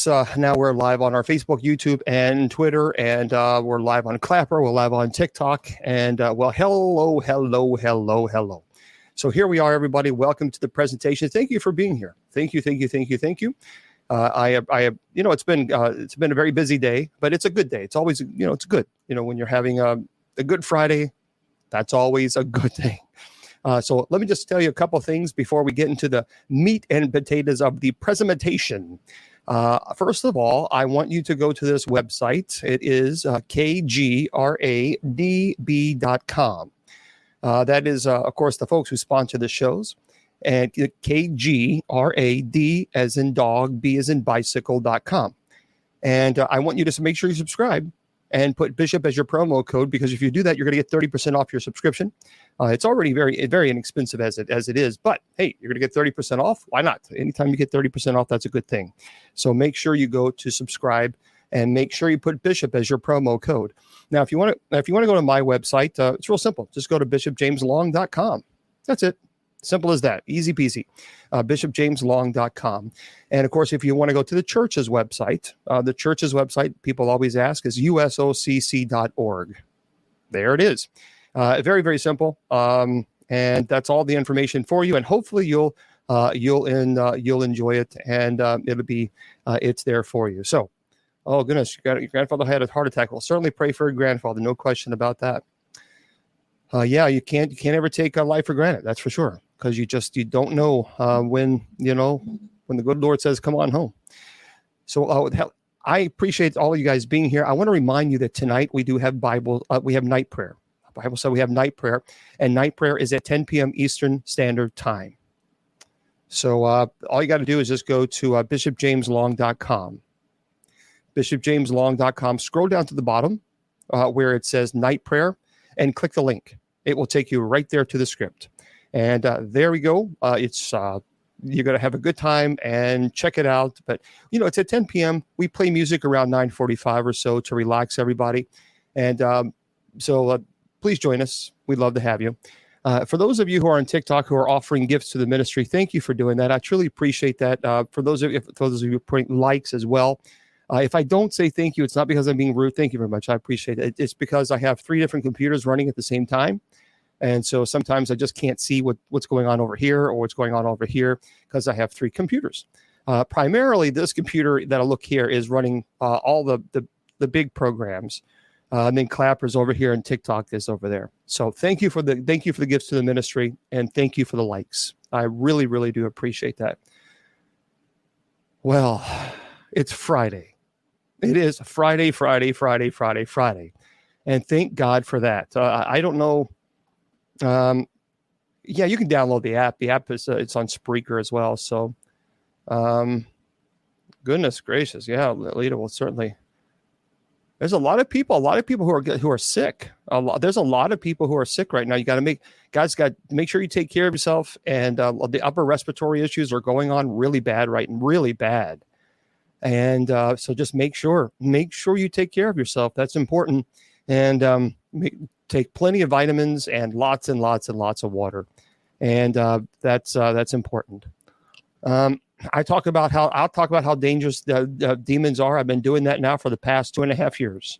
course, now we're live on our Facebook, YouTube, and Twitter, and we're live on Clapper. We're live on TikTok, and well, hello. So here we are, everybody. Welcome to the presentation. Thank you for being here. Thank you. It's been a very busy day, but it's a good day. It's always, it's good. When you're having a Good Friday, that's always a good thing. So let me just tell you a couple things before we get into the meat and potatoes of the presentation. First of all, I want you to go to this website. It is kgradb.com. That is, of course, the folks who sponsor the shows. And KGRAD as in dog, B as in bicycle.com. And I want you to make sure you subscribe and put Bishop as your promo code, because if you do that, you're going to get 30% off your subscription. It's already very, very inexpensive as it is, but hey, you're going to get 30% off. Why not? Anytime you get 30% off, that's a good thing. So make sure you go to subscribe and make sure you put Bishop as your promo code. Now, if you want to go to my website, it's real simple. Just go to bishopjameslong.com. That's it. Simple as that. Easy peasy. bishopjameslong.com. And of course, if you want to go to the church's website, people always ask, is usocc.org. There it is. Very, very simple. And that's all the information for you. And hopefully you'll enjoy it, and it'll be it's there for you. So, oh goodness, your grandfather had a heart attack. Well, certainly pray for your grandfather. No question about that. You can't ever take a life for granted. That's for sure. Because you don't know when the good Lord says, come on home. So I appreciate all of you guys being here. I want to remind you that tonight we do have we have night prayer. The Bible said we have night prayer, and night prayer is at 10 p.m. Eastern Standard Time. So all you got to do is just go to bishopjameslong.com. bishopjameslong.com. Scroll down to the bottom where it says night prayer and click the link. It will take you right there to the script. And there we go. It's you're going to have a good time, and check it out. But, it's at 10 p.m. We play music around 9:45 or so to relax everybody. And so please join us. We'd love to have you. For those of you who are on TikTok who are offering gifts to the ministry, thank you for doing that. I truly appreciate that. For those of you putting likes as well. If I don't say thank you, it's not because I'm being rude. Thank you very much. I appreciate it. It's because I have 3 different computers running at the same time. And so sometimes I just can't see what's going on over here or what's going on over here because I have 3 computers. Primarily, this computer that I look here is running all the big programs. And then Clapper's over here and TikTok is over there. So thank you for the gifts to the ministry, and thank you for the likes. I really, really do appreciate that. Well, it's Friday. It is Friday. And thank God for that. I don't know. You can download the app. The app is it's on Spreaker as well. So, goodness gracious, yeah, Lita will certainly. There's a lot of people who are sick. There's a lot of people who are sick right now. You got to make sure you take care of yourself. And the upper respiratory issues are going on really bad, really bad. And so just make sure you take care of yourself. That's important. And take plenty of vitamins and lots of water. And that's important. I'll talk about how dangerous the demons are. I've been doing that now for the past 2.5 years.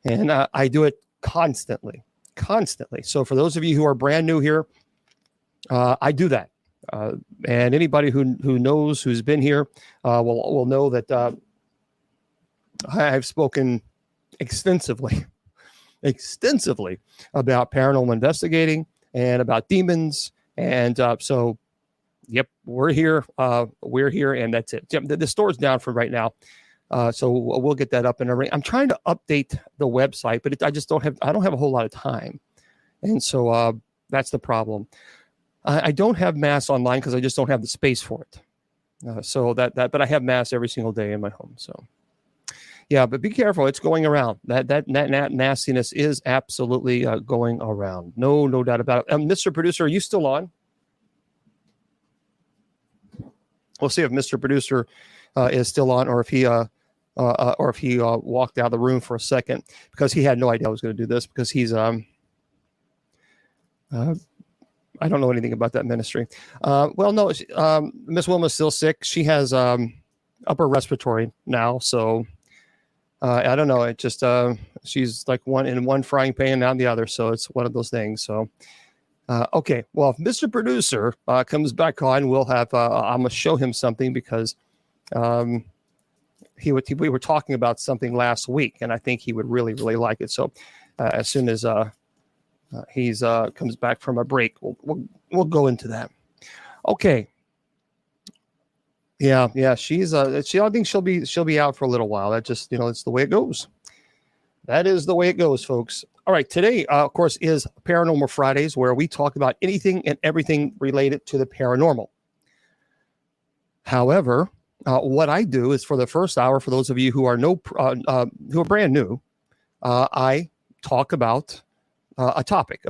And I do it constantly. So for those of you who are brand new here, I do that. And anybody who knows, who's been here, will know that I've spoken extensively about paranormal investigating and about demons. And so, yep, we're here, and that's it. The store's down for right now. So we'll get that up and everything. I'm trying to update the website, but I don't have a whole lot of time. And so that's the problem. I don't have Mass online because I just don't have the space for it. But I have Mass every single day in my home. So yeah, but be careful. It's going around. That nastiness is absolutely going around. No doubt about it. Mr. Producer, are you still on? We'll see if Mr. Producer is still on, or if he walked out of the room for a second, because he had no idea I was going to do this, because he's I don't know anything about that ministry. Well, no, Miss Wilma's still sick. She has upper respiratory now. So I don't know. It just she's like one frying pan down the other. So it's one of those things. So okay. Well, if Mr. Producer comes back on, we'll have I'm gonna show him something because we were talking about something last week, and I think he would really like it. So as soon as he's comes back from a break, we'll go into that. Okay. Yeah. She's I think she'll be out for a little while. That just, it's the way it goes. That is the way it goes, folks. All right. Today, of course, is Paranormal Fridays, where we talk about anything and everything related to the paranormal. However, what I do is for the first hour, for those of you who are who are brand new, I talk about a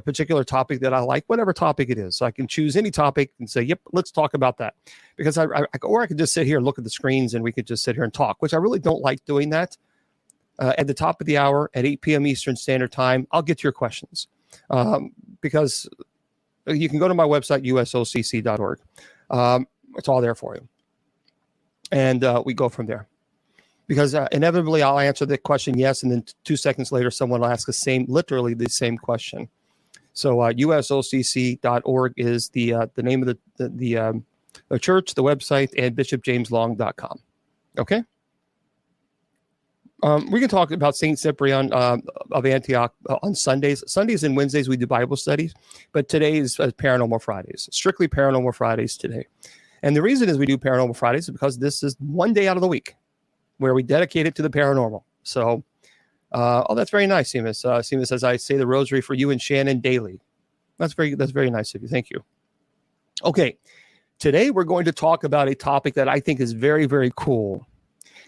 particular topic that I like, whatever topic it is. So I can choose any topic and say, yep, let's talk about that. Because or I could just sit here and look at the screens and we could just sit here and talk, which I really don't like doing that. At the top of the hour at 8 p.m. Eastern Standard Time, I'll get to your questions because you can go to my website, usocc.org. It's all there for you. And we go from there. Because inevitably I'll answer the question yes, and then 2 seconds later someone will ask literally the same question. So usocc.org is the name of the church, the website, and bishopjameslong.com. Okay. We can talk about Saint Cyprian of Antioch on Sundays. Sundays and Wednesdays we do Bible studies, but today is Paranormal Fridays, strictly Paranormal Fridays today. And the reason is we do Paranormal Fridays is because this is one day out of the week where we dedicate it to the paranormal. So, that's very nice, Seamus. Seamus says, I say the rosary for you and Shannon daily. That's very nice of you. Thank you. Okay. Today, we're going to talk about a topic that I think is very, very cool.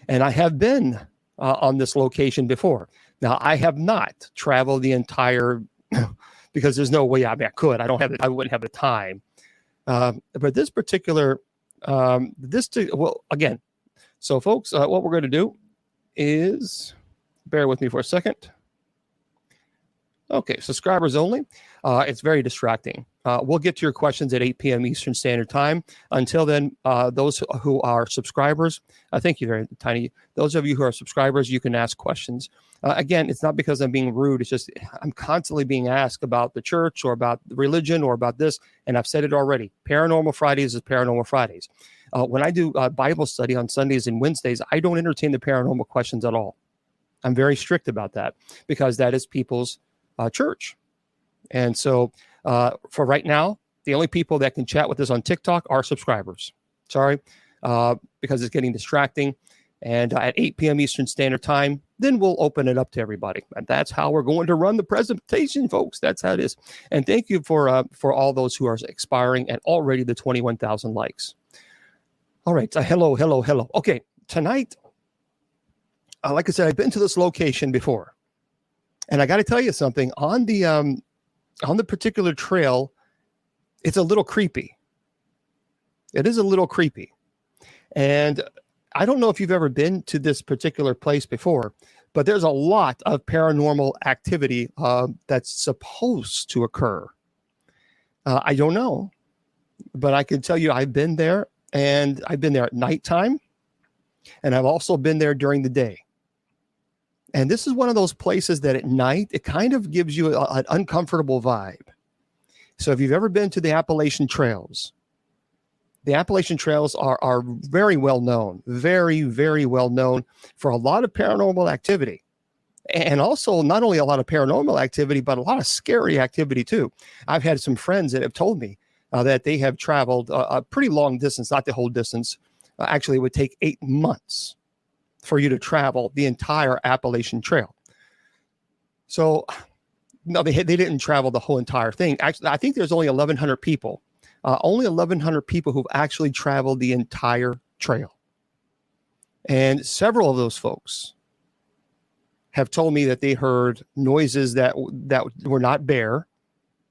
And I have been on this location before. Now, I have not traveled the entire, because there's no way I could. I wouldn't have the time. But this particular, again, so, folks, what we're going to do is, bear with me for a second. Okay, subscribers only. It's very distracting. We'll get to your questions at 8 p.m. Eastern Standard Time. Until then, those who are subscribers, thank you very tiny. Those of you who are subscribers, you can ask questions. Again, it's not because I'm being rude. It's just I'm constantly being asked about the church or about the religion or about this, and I've said it already. Paranormal Fridays is Paranormal Fridays. When I do Bible study on Sundays and Wednesdays, I don't entertain the paranormal questions at all. I'm very strict about that because that is people's church. And so for right now, the only people that can chat with us on TikTok are subscribers. Sorry, because it's getting distracting. And at 8 p.m. Eastern Standard Time, then we'll open it up to everybody. And that's how we're going to run the presentation, folks. That's how it is. And thank you for all those who are expiring at already the 21,000 likes. All right. Hello. Okay. Tonight, like I said, I've been to this location before. And I got to tell you something. On the particular trail, it's a little creepy. It is a little creepy. And I don't know if you've ever been to this particular place before, but there's a lot of paranormal activity that's supposed to occur. I don't know, but I can tell you I've been there, and I've been there at nighttime, and I've also been there during the day. And this is one of those places that at night, it kind of gives you an uncomfortable vibe. So if you've ever been to the Appalachian Trails, the Appalachian Trails are very well known, very, very well known for a lot of paranormal activity. And also not only a lot of paranormal activity, but a lot of scary activity too. I've had some friends that have told me that they have traveled a pretty long distance, not the whole distance. Actually, it would take 8 months for you to travel the entire Appalachian Trail. So no, they didn't travel the whole entire thing. Actually, I think there's only 1,100 people. Only 1,100 people who've actually traveled the entire trail. And several of those folks have told me that they heard noises that were not bear,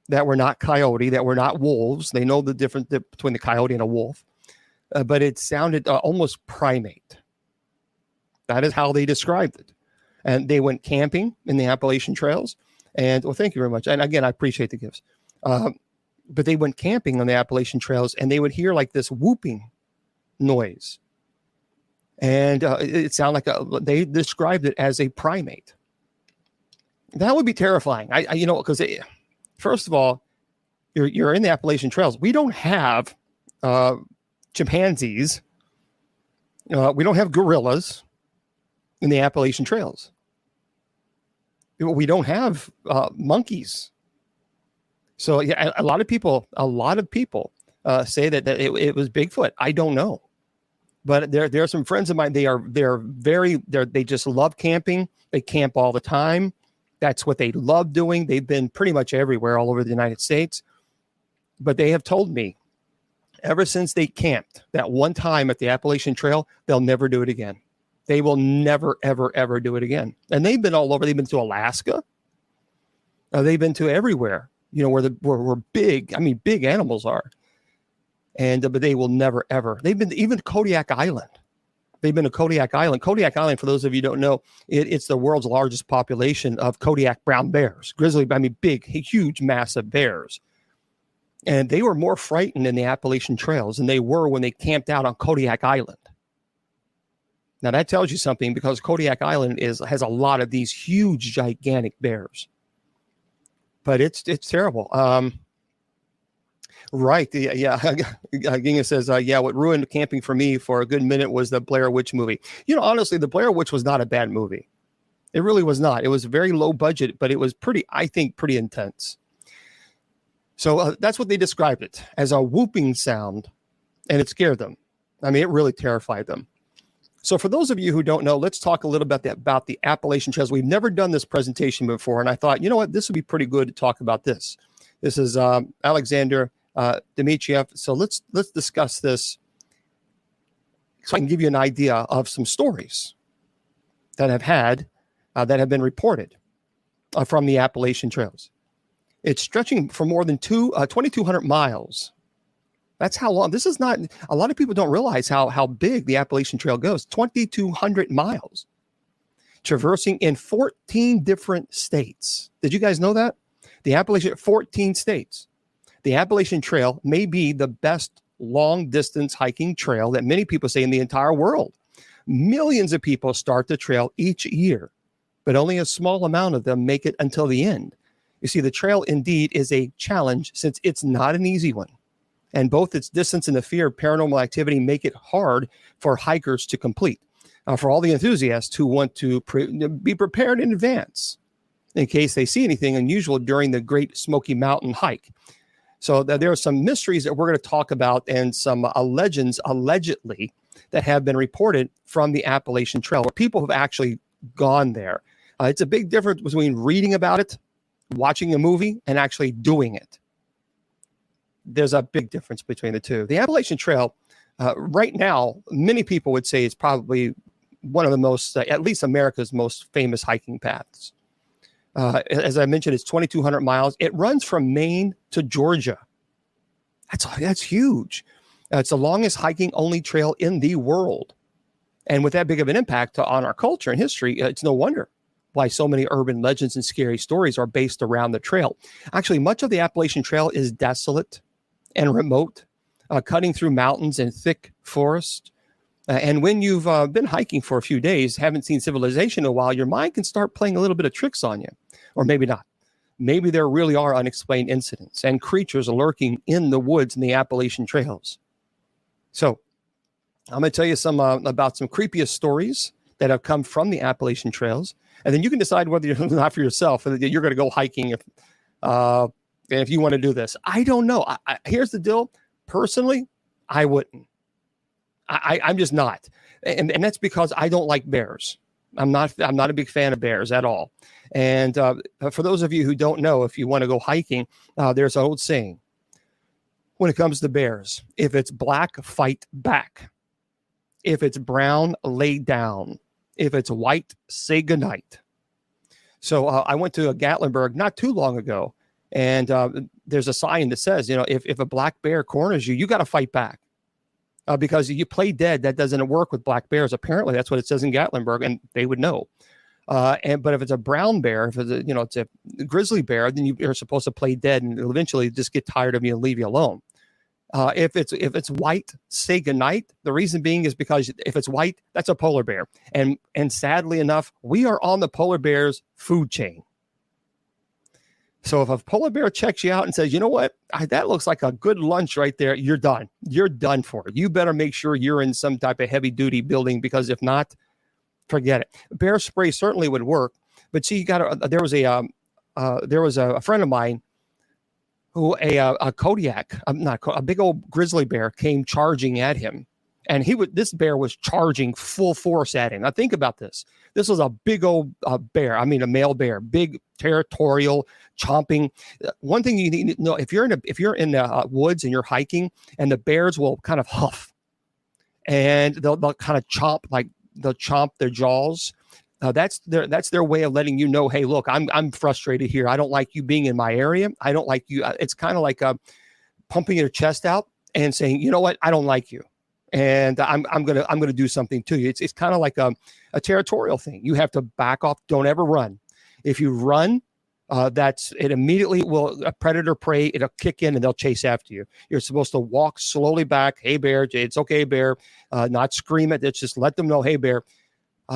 that were not coyote, that were not wolves. They know the difference between the coyote and a wolf, but it sounded almost primate. That is how they described it. And they went camping in the Appalachian Trails. And, well, thank you very much. And again, I appreciate the gifts. But they went camping on the Appalachian Trails, and they would hear like this whooping noise. And it sounded like they described it as a primate. That would be terrifying. Because first of all, you're in the Appalachian Trails. We don't have chimpanzees. We don't have gorillas in the Appalachian Trails. We don't have monkeys. So yeah, a lot of people say that it was Bigfoot. I don't know, but there are some friends of mine. They just love camping. They camp all the time. That's what they love doing. They've been pretty much everywhere all over the United States. But they have told me ever since they camped that one time at the Appalachian Trail, they'll never do it again. They will never, ever, ever do it again. And they've been all over. They've been to Alaska. They've been to everywhere, where big animals are. And but they will never, ever. They've been even Kodiak Island. They've been to Kodiak Island. Kodiak Island, for those of you who don't know, it's the world's largest population of Kodiak brown bears, big, huge, massive bears. And they were more frightened in the Appalachian Trails than they were when they camped out on Kodiak Island. Now that tells you something, because Kodiak Island has a lot of these huge, gigantic bears. But it's terrible. Right. Yeah. Ginga says, what ruined camping for me for a good minute was the Blair Witch movie. Honestly, the Blair Witch was not a bad movie. It really was not. It was very low budget, but it was pretty intense. So that's what they described it as, a whooping sound, and it scared them. I mean, it really terrified them. So for those of you who don't know, let's talk a little bit about the Appalachian Trails. We've never done this presentation before, and I thought, you know what, this would be pretty good to talk about this. This is Alexander Dmitriev. So let's discuss this, so I can give you an idea of some stories that have been reported from the Appalachian Trails. It's stretching for more than 2,200 miles. That's how long. This is not, a lot of people don't realize how big the Appalachian Trail goes. 2,200 miles, traversing in 14 different states. Did you guys know that? 14 states. The Appalachian Trail may be the best long distance hiking trail that many people say in the entire world. Millions of people start the trail each year, but only a small amount of them make it until the end. You see, the trail indeed is a challenge, since it's not an easy one. And both its distance and the fear of paranormal activity make it hard for hikers to complete. For all the enthusiasts who want to be prepared in advance in case they see anything unusual during the Great Smoky Mountain hike. So there are some mysteries that we're going to talk about, and some legends allegedly that have been reported from the Appalachian Trail, where people have actually gone there. It's a big difference between reading about it, watching a movie, and actually doing it. There's a big difference between the two. The Appalachian Trail, right now, many people would say it's probably one of the most, at least America's most famous hiking paths. As I mentioned, it's 2,200 miles. It runs from Maine to Georgia. That's huge. It's the longest hiking only trail in the world. And with that big of an impact on our culture and history, it's no wonder why so many urban legends and scary stories are based around the trail. Actually, much of the Appalachian Trail is desolate and remote, cutting through mountains and thick forest. And when you've been hiking for a few days, haven't seen civilization in a while, your mind can start playing a little bit of tricks on you, or maybe not. Maybe there really are unexplained incidents and creatures lurking in the woods in the Appalachian Trails. So I'm going to tell you about some creepiest stories that have come from the Appalachian Trails. And then you can decide whether you're not for yourself, that you're going to go hiking if you want to do this. I don't know. Here's the deal. Personally, I wouldn't. I'm just not. And that's because I don't like bears. I'm not a big fan of bears at all. And for those of you who don't know, if you want to go hiking, there's an old saying when it comes to bears: if it's black, fight back. If it's brown, lay down. If it's white, say goodnight. So I went to Gatlinburg not too long ago, and there's a sign that says, if a black bear corners you, you got to fight back. Because you play dead, that doesn't work with black bears. Apparently, that's what it says in Gatlinburg, and they would know. But if it's a brown bear, if it's a grizzly bear, then you're supposed to play dead, and eventually just get tired of you and leave you alone. If it's white, say goodnight. The reason being is because if it's white, that's a polar bear, and sadly enough, we are on the polar bear's food chain. So if a polar bear checks you out and says, you know what, that looks like a good lunch right there, you're done. You're done for. You better make sure you're in some type of heavy duty building, because if not, forget it. Bear spray certainly would work, but see, there was a friend of mine who a Kodiak, a big old grizzly bear came charging at him, and this bear was charging full force at him. Now think about this. This was a big old bear. I mean, a male bear, big, territorial, chomping. One thing you need to know: if you're in the woods and you're hiking, and the bears will kind of huff, and they'll kind of chomp, like they'll chomp their jaws. That's their way of letting you know, hey, look, I'm frustrated here. I don't like you being in my area. I don't like you. It's kind of like pumping your chest out and saying, you know what, I don't like you, and I'm gonna do something to you. It's kind of like a territorial thing. You have to back off. Don't ever run. If you run, it immediately will, a predator prey, it'll kick in and they'll chase after you. You're supposed to walk slowly back. Hey, bear, it's okay, bear. Not scream it. It's just let them know, hey, bear.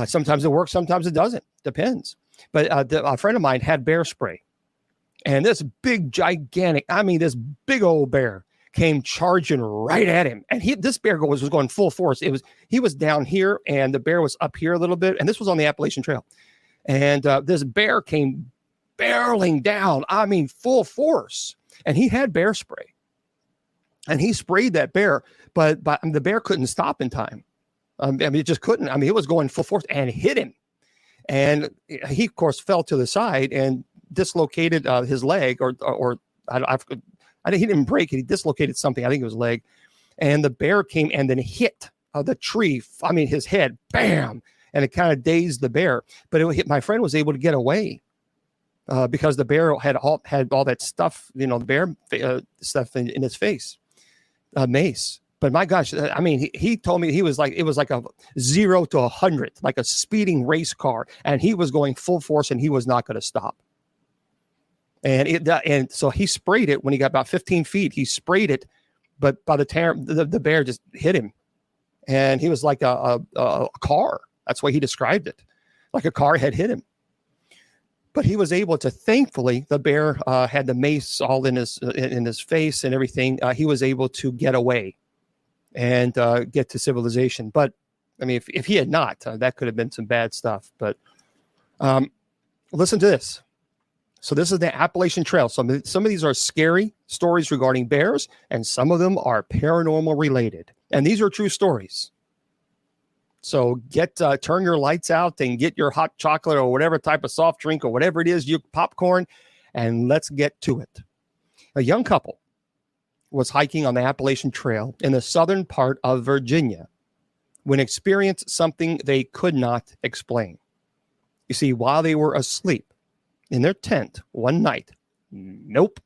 Sometimes it works, sometimes it doesn't. Depends. But a friend of mine had bear spray, and this big, gigantic, this big old bear came charging right at him. And this bear was going full force. He was down here, and the bear was up here a little bit. And this was on the Appalachian Trail. And this bear came barreling down, full force. And he had bear spray. And he sprayed that bear, but the bear couldn't stop in time. It just couldn't. It was going full force and hit him. And he, of course, fell to the side and dislocated his leg, he didn't break it. He dislocated something. I think it was leg. And the bear came and then hit the tree. His head, bam. And it kind of dazed the bear. But my friend was able to get away because the bear had all that stuff, the bear stuff in his face, mace. But my gosh, he told me it was like a 0 to 100, like a speeding race car, and he was going full force, and he was not going to stop. And so he sprayed it when he got about 15 feet. He sprayed it, but by the time the bear just hit him, and he was like a car. That's why he described it, like a car had hit him. But he was able to, thankfully, the bear had the mace all in his face and everything. He was able to get away and get to civilization. But if he had not, that could have been some bad stuff. But listen to this. So this is the Appalachian Trail. Some of these are scary stories regarding bears, and some of them are paranormal related. And these are true stories. So turn your lights out and get your hot chocolate or whatever type of soft drink or whatever it is, you popcorn, and let's get to it. A young couple was hiking on the Appalachian Trail in the southern part of Virginia when experienced something they could not explain. You see, while they were asleep in their tent one night, nope,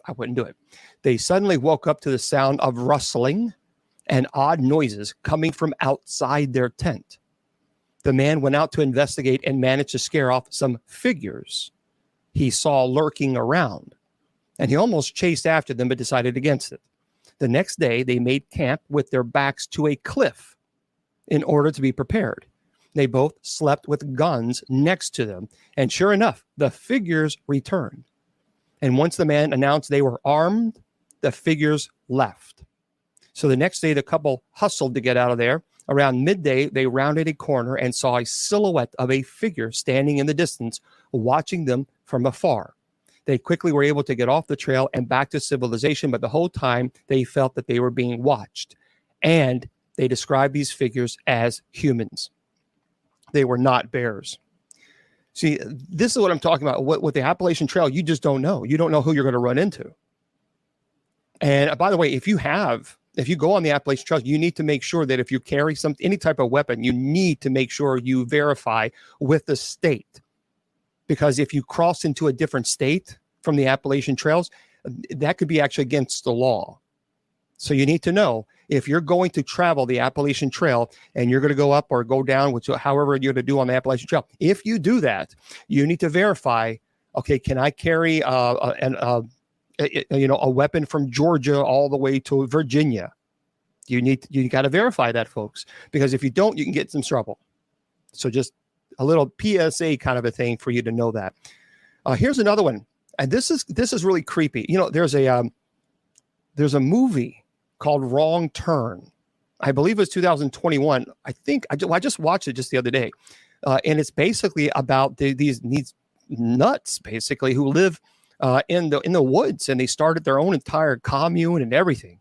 I wouldn't do it. They suddenly woke up to the sound of rustling and odd noises coming from outside their tent. The man went out to investigate and managed to scare off some figures he saw lurking around. And he almost chased after them, but decided against it. The next day, they made camp with their backs to a cliff in order to be prepared. They both slept with guns next to them. And sure enough, the figures returned. And once the man announced they were armed, the figures left. So the next day, the couple hustled to get out of there. Around midday, they rounded a corner and saw a silhouette of a figure standing in the distance, watching them from afar. They quickly were able to get off the trail and back to civilization, but the whole time they felt that they were being watched. And they described these figures as humans. They were not bears. See, this is what I'm talking about. With the Appalachian Trail, you just don't know. You don't know who you're going to run into. And by the way, if you go on the Appalachian Trail, you need to make sure that if you carry any type of weapon, you need to make sure you verify with the state. Because if you cross into a different state from the Appalachian Trails, that could be actually against the law. So you need to know if you're going to travel the Appalachian Trail and you're going to go up or go down, however you're going to do on the Appalachian Trail. If you do that, you need to verify, okay, can I carry a a weapon from Georgia all the way to Virginia. You got to verify that, folks, because if you don't, you can get in some trouble. So just a little PSA kind of a thing for you to know that. Here's another one, and this is really creepy. There's a movie called Wrong Turn. I believe it was 2021. I think I just watched it just the other day, and it's basically about these nuts basically who live in the woods, and they started their own entire commune and everything.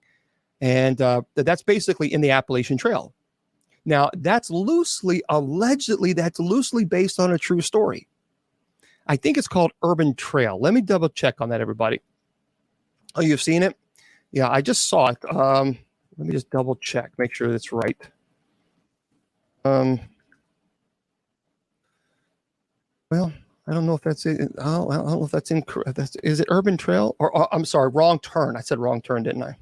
And that's basically in the Appalachian Trail. Now, allegedly based on a true story. I think it's called Urban Trail. Let me double check on that, everybody. Oh, you've seen it? Yeah, I just saw it. Let me just double check, make sure that's right. Well, I don't know if that's it. I don't know if that's incorrect. Is it Urban Trail? Or I'm sorry, Wrong Turn. I said Wrong Turn, didn't I?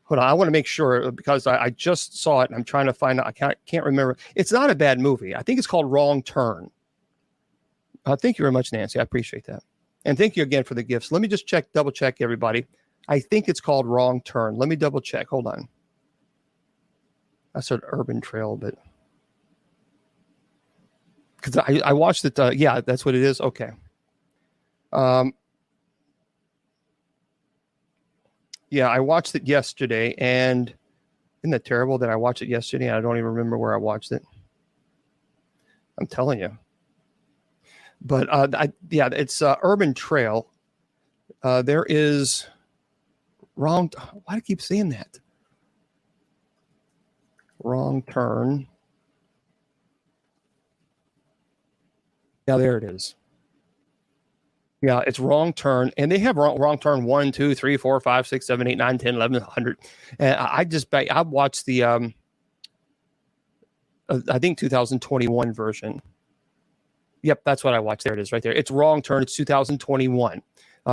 Hold on, I want to make sure because I just saw it and I'm trying to find out. I can't remember. It's not a bad movie. I think it's called Wrong Turn. Thank you very much, Nancy. I appreciate that. And thank you again for the gifts. Let me just double check, everybody. I think it's called Wrong Turn. Let me double check. Hold on. I said Urban Trail, but because I watched it. Yeah, that's what it is. Okay. Yeah, I watched it yesterday, and isn't that terrible that I watched it yesterday? I don't even remember where I watched it. I'm telling you. But it's Urban Trail. There is Wrong. Why do I keep saying that? Wrong Turn. Yeah, there it is. Yeah, it's Wrong Turn, and they have wrong Turn 1, 2, 3, 4, 5, 6, 7, 8, 9, 10, 11, 100. And I watched the I think 2021 version. Yep, that's what I watched. There it is, right there. It's Wrong Turn. It's 2021.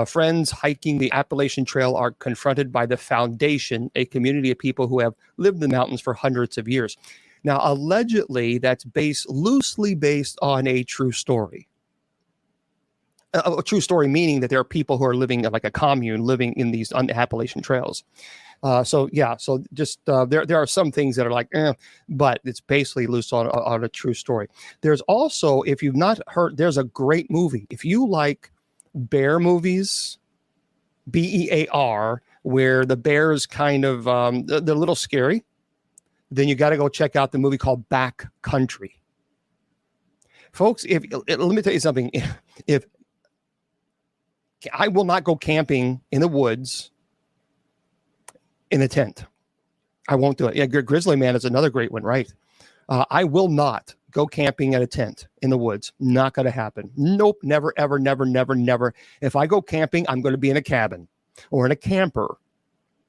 Friends hiking the Appalachian Trail are confronted by the Foundation, a community of people who have lived in the mountains for hundreds of years. Now, allegedly, that's loosely based on a true story. A true story meaning that there are people who are living like a commune, living in these on the Appalachian Trails. So there are some things that are like, but it's basically loose on a true story. There's also, if you've not heard, there's a great movie. If you like bear movies, BEAR, where the bears kind of they're a little scary, then you got to go check out the movie called Back Country. Folks, let me tell you something. If I will not go camping in the woods in a tent. I won't do it. Yeah, Grizzly Man is another great one, right? I will not go camping in a tent in the woods. Not going to happen. Nope, never, ever, never, never, never. If I go camping, I'm going to be in a cabin or in a camper.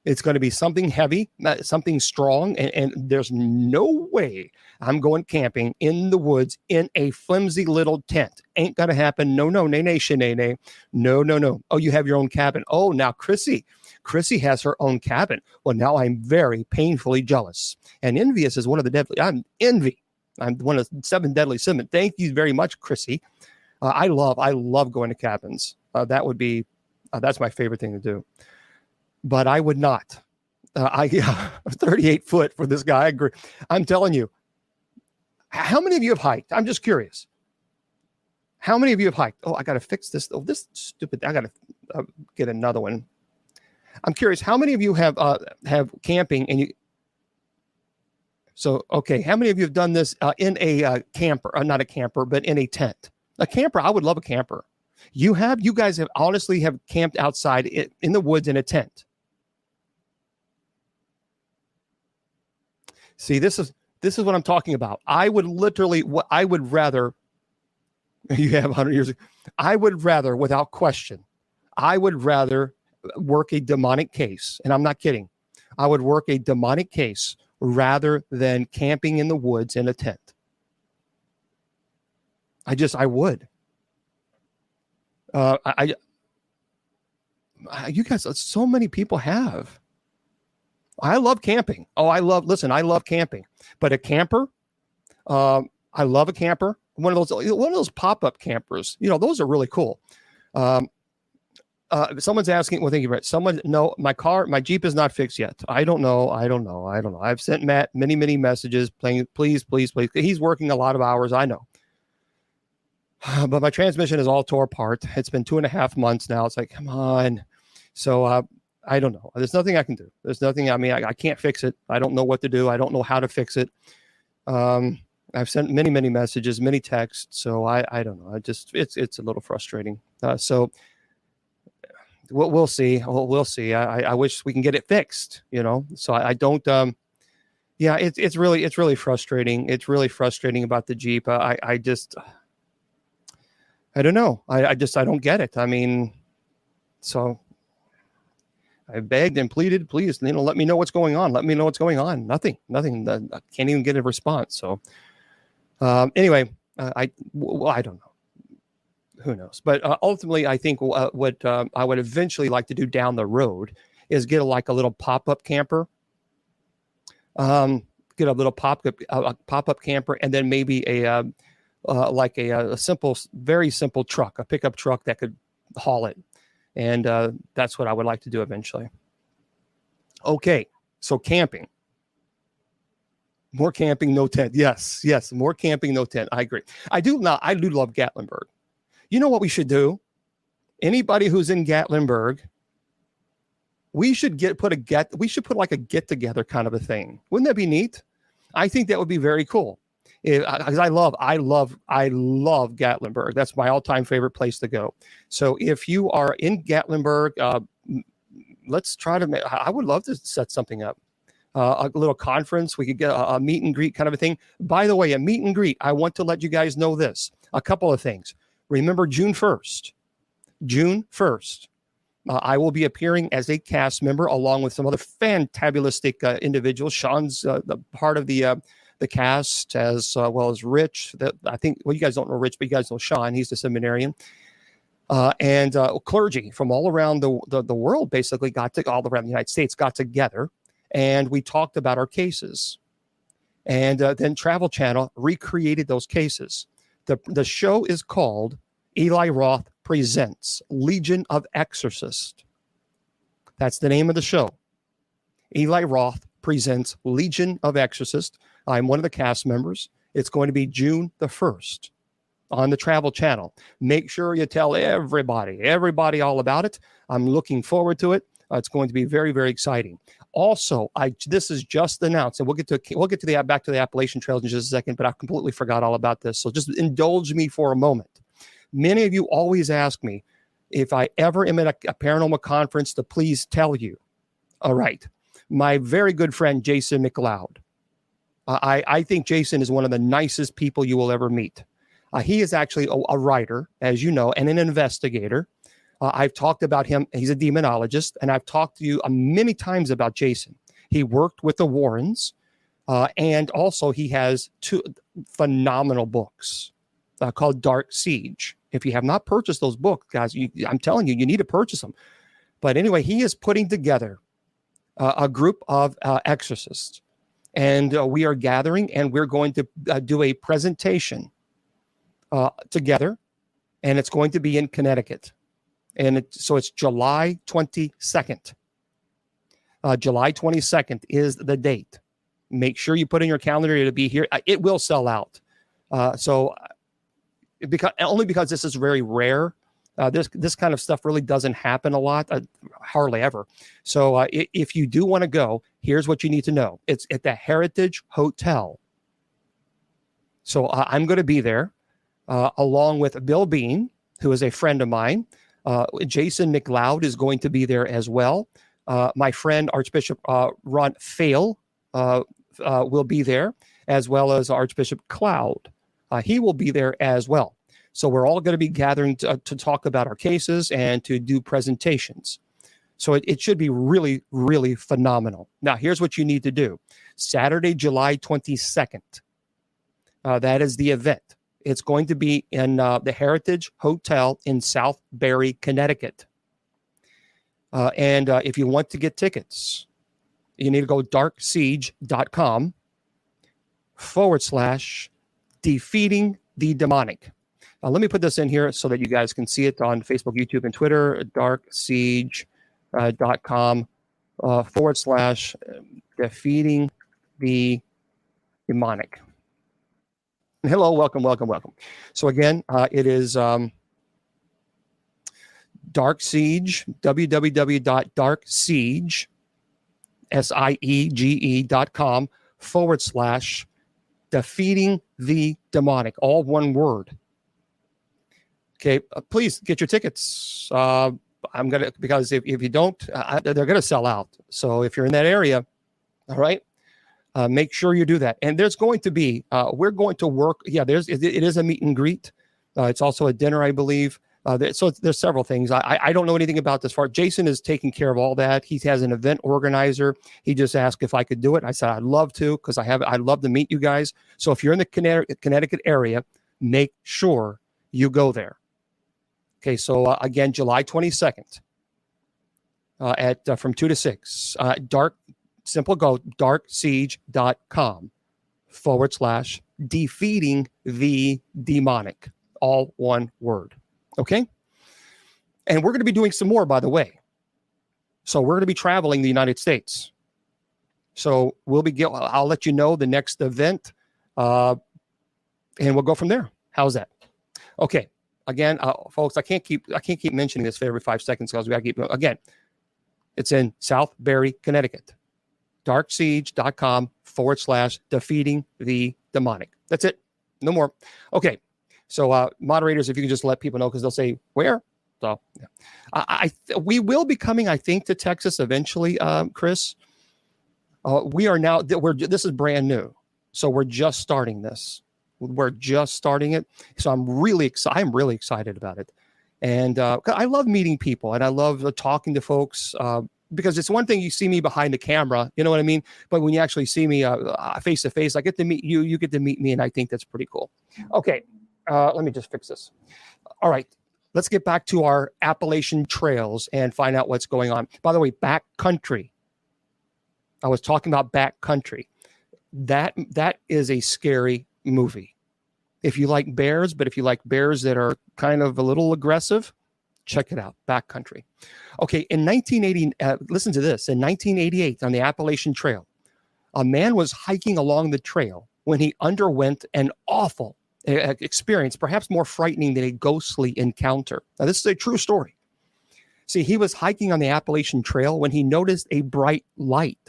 It's going to be something heavy, something strong, and there's no way I'm going camping in the woods in a flimsy little tent. Ain't going to happen. No, nay, shenay. No. Oh, you have your own cabin. Oh, now Chrissy has her own cabin. Well, now I'm very painfully jealous. And envious is one of the deadly. I'm one of the 7 deadly sins. Thank you very much, Chrissy. I love going to cabins. That's my favorite thing to do. But I would not. 38 foot for this guy. I agree. I'm telling you. How many of you have hiked? I'm just curious. How many of you have hiked? Oh, I got to fix this. Oh, this stupid. I got to get another one. I'm curious. How many of you have camping and you? So, okay. How many of you have done this in a camper? Not a camper, but in a tent. A camper. I would love a camper. You guys have honestly have camped outside in the woods in a tent. See, this is what I'm talking about. I would rather, you have 100 years. I would rather, without question, work a demonic case. And I'm not kidding. I would work a demonic case rather than camping in the woods in a tent. I would. You guys, so many people have. I love camping. I love camping. But a camper, I love a camper. One of those pop-up campers. Those are really cool. Someone's asking, well, thank you, Brett. No, my Jeep is not fixed yet. I don't know. I've sent Matt many messages playing, please. He's working a lot of hours. I know. But my transmission is all tore apart. It's been 2.5 months now. It's like, come on. So I don't know. There's nothing I can do. There's nothing. I mean, I can't fix it. I don't know what to do. I don't know how to fix it. I've sent many messages, many texts. So I don't know. It's a little frustrating. So we'll see. We'll see. I wish we can get it fixed, so I don't, yeah, it's really frustrating. It's really frustrating about the Jeep. I don't know. I don't get it. I mean, so I begged and pleaded, please, let me know what's going on. Let me know what's going on. Nothing. I can't even get a response. So anyway, I don't know. Who knows? But ultimately, I think what I would eventually like to do down the road is get a little pop-up camper. Get a little pop-up camper, and then maybe a simple, very simple truck, a pickup truck that could haul it. And that's what I would like to do eventually. Okay, so camping. More camping, no tent. Yes, more camping, no tent. I agree. I do love Gatlinburg. You know what we should do? Anybody who's in Gatlinburg, we should put a get together kind of a thing. Wouldn't that be neat? I think that would be very cool. Because I love Gatlinburg. That's my all-time favorite place to go. So if you are in Gatlinburg, let's try to. I would love to set something up, a little conference. We could get a meet and greet kind of a thing. By the way, a meet and greet. I want to let you guys know this. A couple of things. Remember June 1st. I will be appearing as a cast member along with some other fantabulistic individuals. Sean's the part of the cast, as well as Rich. I think, well, you guys don't know Rich, but you guys know Sean. He's the seminarian. And clergy from all around the world, basically all around the United States, got together, and we talked about our cases. And then Travel Channel recreated those cases. The show is called Eli Roth Presents Legion of Exorcists. That's the name of the show. Eli Roth Presents Legion of Exorcists. I'm one of the cast members. It's going to be June the 1st on the Travel Channel. Make sure you tell everybody all about it. I'm looking forward to it. It's going to be very, very exciting. Also, this is just announced, and we'll get to back to the Appalachian Trails in just a second, but I completely forgot all about this. So just indulge me for a moment. Many of you always ask me if I ever am at a paranormal conference to please tell you. All right. My very good friend, Jason McLeod. I think Jason is one of the nicest people you will ever meet. He is actually a writer, as you know, and an investigator. I've talked about him. He's a demonologist, and I've talked to you many times about Jason. He worked with the Warrens, and also he has 2 phenomenal books called Dark Siege. If you have not purchased those books, guys, I'm telling you, you need to purchase them. But anyway, he is putting together a group of exorcists, and we are gathering, and we're going to do a presentation together, and it's going to be in Connecticut. And so it's July 22nd. July 22nd is the date. Make sure you put in your calendar to be here. It will sell out. Because this is very rare. This kind of stuff really doesn't happen a lot, hardly ever. So if you do want to go, here's what you need to know. It's at the Heritage Hotel. So I'm going to be there along with Bill Bean, who is a friend of mine. Jason McLeod is going to be there as well. My friend Archbishop Ron Fail will be there, as well as Archbishop Cloud. He will be there as well. So we're all going to be gathering to talk about our cases and to do presentations. So it should be really, really phenomenal. Now, here's what you need to do. Saturday, July 22nd. That is the event. It's going to be in the Heritage Hotel in Southbury, Connecticut. And if you want to get tickets, you need to go darksiege.com/defeating the demonic. Let me put this in here so that you guys can see it on Facebook, YouTube, and Twitter. darksiege.com / defeating the demonic. Hello, welcome. So again, it is Dark Siege, www.darksiege, siege.com / defeating the demonic, all one word. Okay, please get your tickets. Because if you don't, they're gonna sell out. So if you're in that area, all right, make sure you do that. And there's going to be, we're going to work. Yeah, it is a meet and greet. It's also a dinner, I believe. So there's several things. I don't know anything about this part. Jason is taking care of all that. He has an event organizer. He just asked if I could do it. I said I'd love to, because I'd love to meet you guys. So if you're in the Connecticut area, make sure you go there. Okay, so again, July 22nd from 2 to 6. Darksiege.com / defeating the demonic, all one word. Okay, and we're going to be doing some more, by the way. So we're going to be traveling the United States. So I'll let you know the next event, and we'll go from there. How's that? Okay. Again, folks, I can't keep mentioning this for every 5 seconds, because we got to keep. Again, it's in Southbury, Connecticut. Darksiege.com / defeating the demonic. That's it. No more. Okay. So moderators, if you can just let people know, because they'll say where. So yeah. We will be coming, I think, to Texas eventually, Chris. We are now. This is brand new, so we're just starting this. We're just starting it, so I'm really excited about it, and I love meeting people, and I love talking to folks, because it's one thing you see me behind the camera, you know what I mean, but when you actually see me face to face, I get to meet you, you get to meet me, and I think that's pretty cool. Okay, let me just fix this. All right, let's get back to our Appalachian trails and find out what's going on. By the way, backcountry. I was talking about backcountry. That is a scary movie. If you like bears, but if you like bears that are kind of a little aggressive, check it out. Backcountry. Okay, in 1980, listen to this. In 1988, on the Appalachian Trail, a man was hiking along the trail when he underwent an awful experience, perhaps more frightening than a ghostly encounter. Now, this is a true story. See, he was hiking on the Appalachian Trail when he noticed a bright light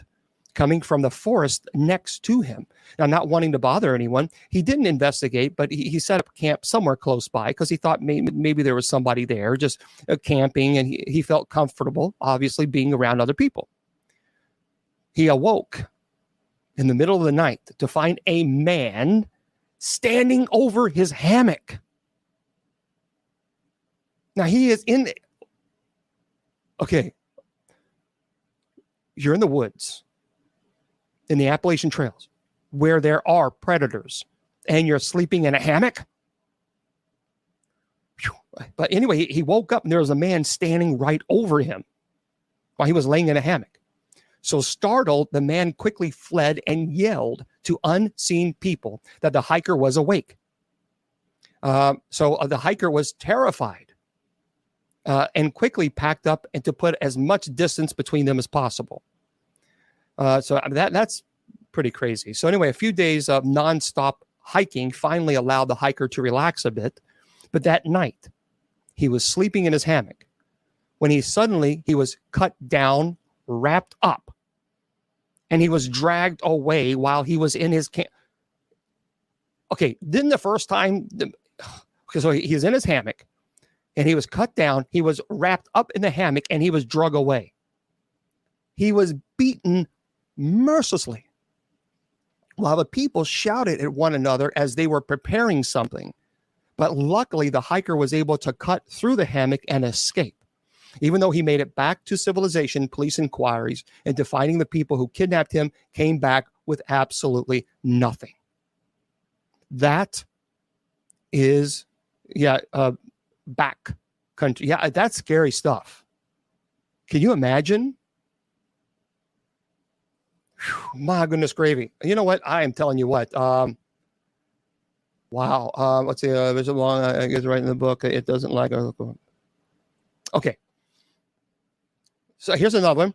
coming from the forest next to him. Now, not wanting to bother anyone, he didn't investigate, but he set up camp somewhere close by, because he thought maybe there was somebody there just camping, and he felt comfortable, obviously, being around other people. He awoke in the middle of the night to find a man standing over his hammock. Now, he is in... Okay. You're in the woods, in the Appalachian Trails, where there are predators, and you're sleeping in a hammock. But anyway, he woke up and there was a man standing right over him while he was laying in a hammock. So startled, the man quickly fled and yelled to unseen people that the hiker was awake. So the hiker was terrified and quickly packed up and to put as much distance between them as possible. So that's pretty crazy. So anyway, a few days of nonstop hiking finally allowed the hiker to relax a bit. But that night, he was sleeping in his hammock when he was cut down, wrapped up, and he was dragged away while he was in his camp. Okay, then the first time, so he's in his hammock, and he was cut down, he was wrapped up in the hammock, and he was dragged away. He was beaten mercilessly while the people shouted at one another as they were preparing something. But luckily, the hiker was able to cut through the hammock and escape. Even though he made it back to civilization, police inquiries into finding the people who kidnapped him came back with absolutely nothing. That is, back country. Yeah, that's scary stuff. Can you imagine? Whew, my goodness gravy. You know what? I am telling you what. Wow. Wow. Let's see. There's a long, I guess right in the book. It doesn't like. Okay. So here's another one.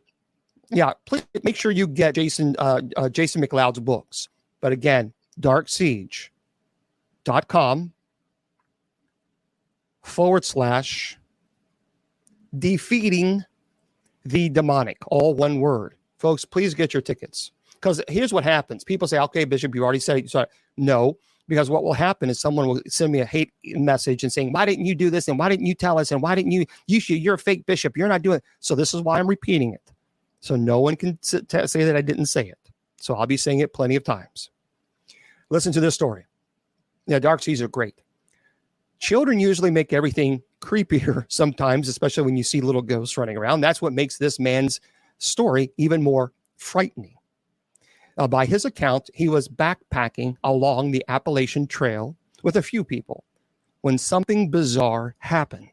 Yeah, please make sure you get Jason McLeod's books. But again, darksiege.com/defeating the demonic, all one word. Folks, please get your tickets. Because here's what happens. People say, okay, Bishop, you already said it. Sorry. No, because what will happen is someone will send me a hate message and saying, why didn't you do this? And why didn't you tell us? And why didn't you're a fake bishop. You're not doing it. So this is why I'm repeating it. So no one can say that I didn't say it. So I'll be saying it plenty of times. Listen to this story. Yeah, dark seas are great. Children usually make everything creepier sometimes, especially when you see little ghosts running around. That's what makes this man's story even more frightening. By his account, he was backpacking along the Appalachian Trail with a few people when something bizarre happened.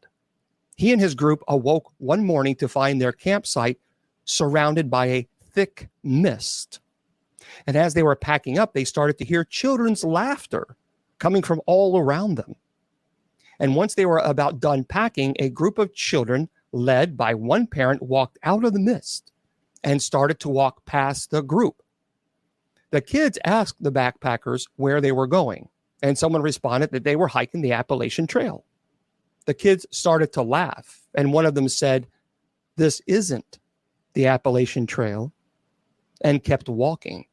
He and his group awoke one morning to find their campsite surrounded by a thick mist. And as they were packing up, they started to hear children's laughter coming from all around them. And once they were about done packing, a group of children led by one parent walked out of the mist and started to walk past the group. The kids asked the backpackers where they were going, and someone responded that they were hiking the Appalachian Trail. The kids started to laugh, and one of them said, "This isn't the Appalachian Trail," and kept walking.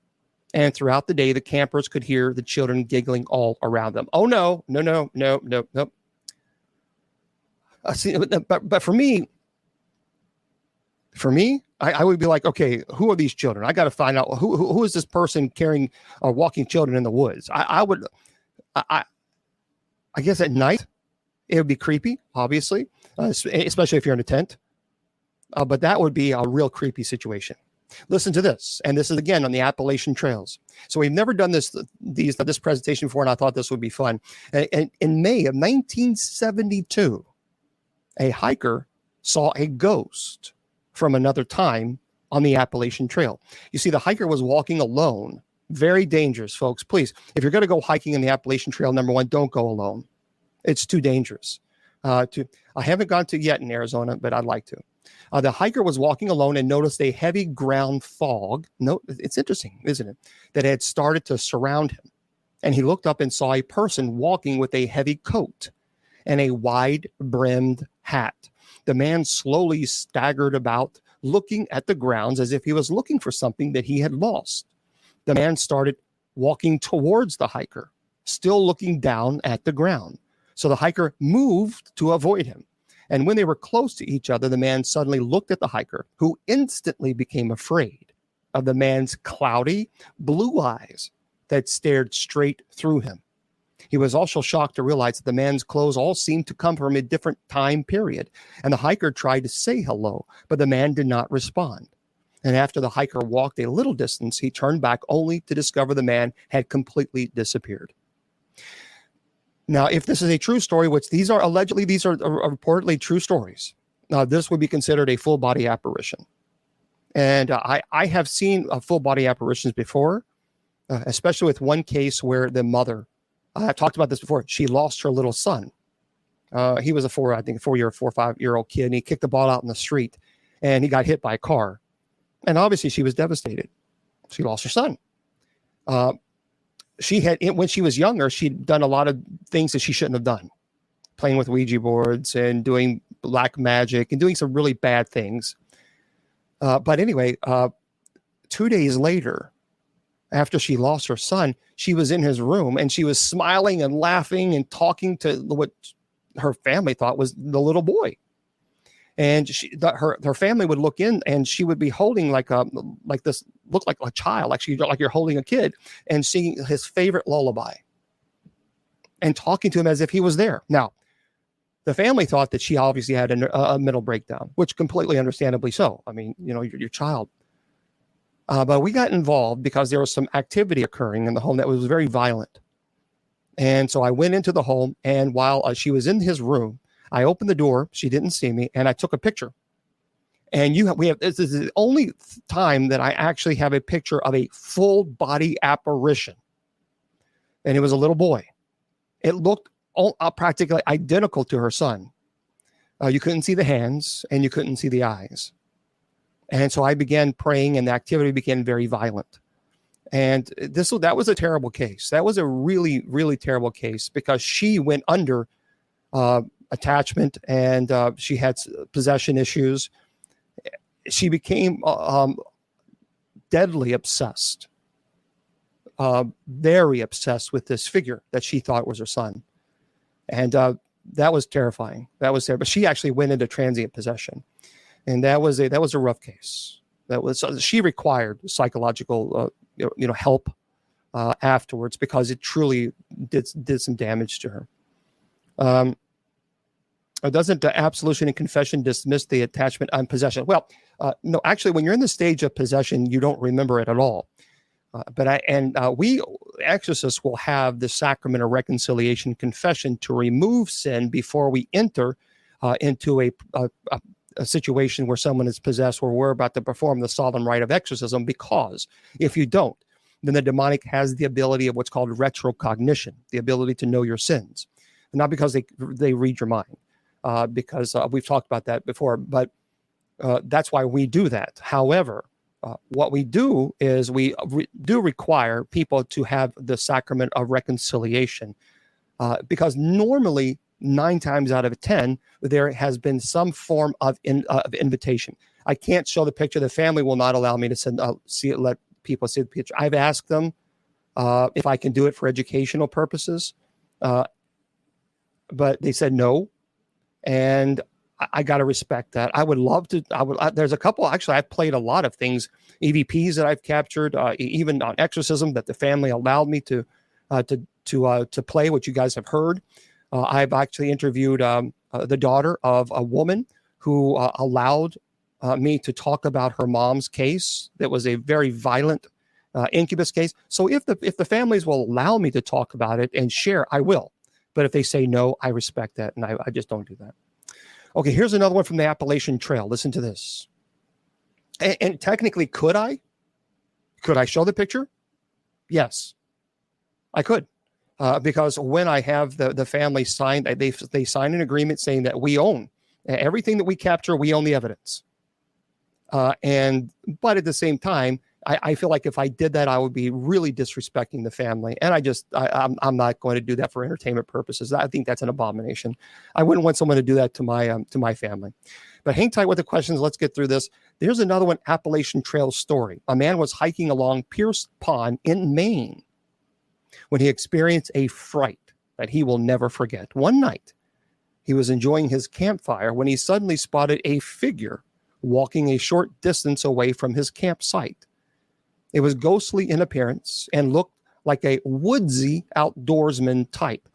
And throughout the day, the campers could hear the children giggling all around them. Oh, no. See, but for me, I would be like, okay, who are these children? I got to find out who is this person carrying or walking children in the woods. I guess at night it would be creepy, obviously, especially if you're in a tent. But that would be a real creepy situation. Listen to this, and this is again on the Appalachian Trails. So we've never done this presentation before, and I thought this would be fun. And in May of 1972, a hiker saw a ghost from another time on the Appalachian Trail. You see, the hiker was walking alone. Very dangerous, folks. Please, if you're going to go hiking in the Appalachian Trail, number one, don't go alone. It's too dangerous. I haven't gone to yet in Arizona, but I'd like to. The hiker was walking alone and noticed a heavy ground fog. No, it's interesting, isn't it? That had started to surround him. And he looked up and saw a person walking with a heavy coat and a wide-brimmed hat. The man slowly staggered about, looking at the grounds as if he was looking for something that he had lost. The man started walking towards the hiker, still looking down at the ground. So the hiker moved to avoid him. And when they were close to each other, the man suddenly looked at the hiker, who instantly became afraid of the man's cloudy blue eyes that stared straight through him. He was also shocked to realize that the man's clothes all seemed to come from a different time period. And the hiker tried to say hello, but the man did not respond. And after the hiker walked a little distance, he turned back only to discover the man had completely disappeared. Now, if this is a true story, which these are reportedly true stories, this would be considered a full body apparition. And I have seen full body apparitions before, especially with one case where the mother, I've talked about this before, she lost her little son. He was a 4 or 5-year-old kid, and he kicked the ball out in the street, and he got hit by a car. And obviously she was devastated. She lost her son. When she was younger, she'd done a lot of things that she shouldn't have done, playing with Ouija boards and doing black magic and doing some really bad things. But anyway, 2 days later, after she lost her son, she was in his room and she was smiling and laughing and talking to what her family thought was the little boy. And her family would look in, and she would be holding like this, look like a child, like you're holding a kid, and singing his favorite lullaby, and talking to him as if he was there. Now, the family thought that she obviously had a mental breakdown, which completely understandably so. I mean, your child. But we got involved because there was some activity occurring in the home that was very violent, and so I went into the home, and while she was in his room, I opened the door. She didn't see me, and I took a picture. And this is the only time that I actually have a picture of a full body apparition. And it was a little boy. It looked practically identical to her son. You couldn't see the hands and you couldn't see the eyes. And so I began praying, and the activity became very violent. And that was a terrible case. That was a really, really terrible case because she went under attachment, and she had possession issues. She became deadly obsessed, very obsessed with this figure that she thought was her son. And that was terrifying. That was terrible. But she actually went into transient possession. And that was a rough case. She required psychological help afterwards, because it truly did some damage to her. Doesn't absolution and confession dismiss the attachment on possession? Well, no, actually, when you're in the stage of possession, you don't remember it at all. We exorcists will have the sacrament of reconciliation confession to remove sin before we enter into a situation where someone is possessed, where we're about to perform the solemn rite of exorcism, because if you don't, then the demonic has the ability of what's called retrocognition, the ability to know your sins. Not because they read your mind, because we've talked about that before, but that's why we do that. However, what we do is we do require people to have the sacrament of reconciliation, because normally 9 times out of 10, there has been some form of invitation. I can't show the picture. The family will not allow me to let people see the picture. I've asked them if I can do it for educational purposes, but they said no. And I got to respect that. I would love to. There's a couple. Actually, I've played a lot of things, EVPs that I've captured, even on exorcism, that the family allowed me to play, what you guys have heard. I've actually interviewed the daughter of a woman who allowed me to talk about her mom's case. That was a very violent incubus case. So if the families will allow me to talk about it and share, I will. But if they say no, I respect that, and I just don't do that. Okay, here's another one from the Appalachian Trail. Listen to this. And technically, could I show the picture? Yes, I could. Because when I have the family sign, they sign an agreement saying that we own everything that we capture, we own the evidence. But at the same time, I feel like if I did that, I would be really disrespecting the family. And I'm not going to do that for entertainment purposes. I think that's an abomination. I wouldn't want someone to do that to my family. But hang tight with the questions. Let's get through this. There's another one, Appalachian Trail story. A man was hiking along Pierce Pond in Maine when he experienced a fright that he will never forget. One night, he was enjoying his campfire when he suddenly spotted a figure walking a short distance away from his campsite. It was ghostly in appearance and looked like a woodsy outdoorsman type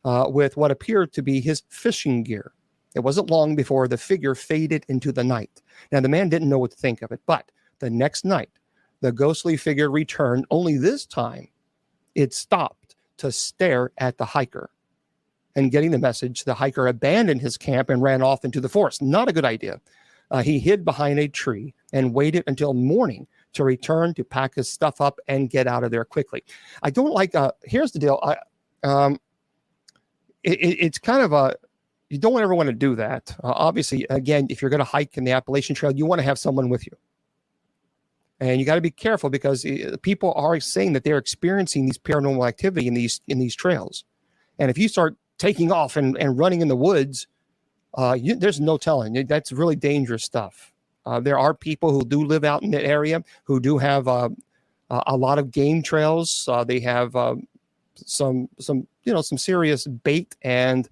with what appeared to be his fishing gear. It wasn't long before the figure faded into the night. Now, the man didn't know what to think of it, but the next night, the ghostly figure returned, only this time it stopped to stare at the hiker. And getting the message, the hiker abandoned his camp and ran off into the forest. Not a good idea. He hid behind a tree and waited until morning to return to pack his stuff up and get out of there quickly. I don't like, here's the deal. It's kind of you don't ever want to do that. Obviously, again, if you're going to hike in the Appalachian Trail, you want to have someone with you. And you got to be careful, because people are saying that they're experiencing these paranormal activity in these trails. And if you start taking off and running in the woods, there's no telling. That's really dangerous stuff. There are people who do live out in that area who do have a lot of game trails. They have some serious bait and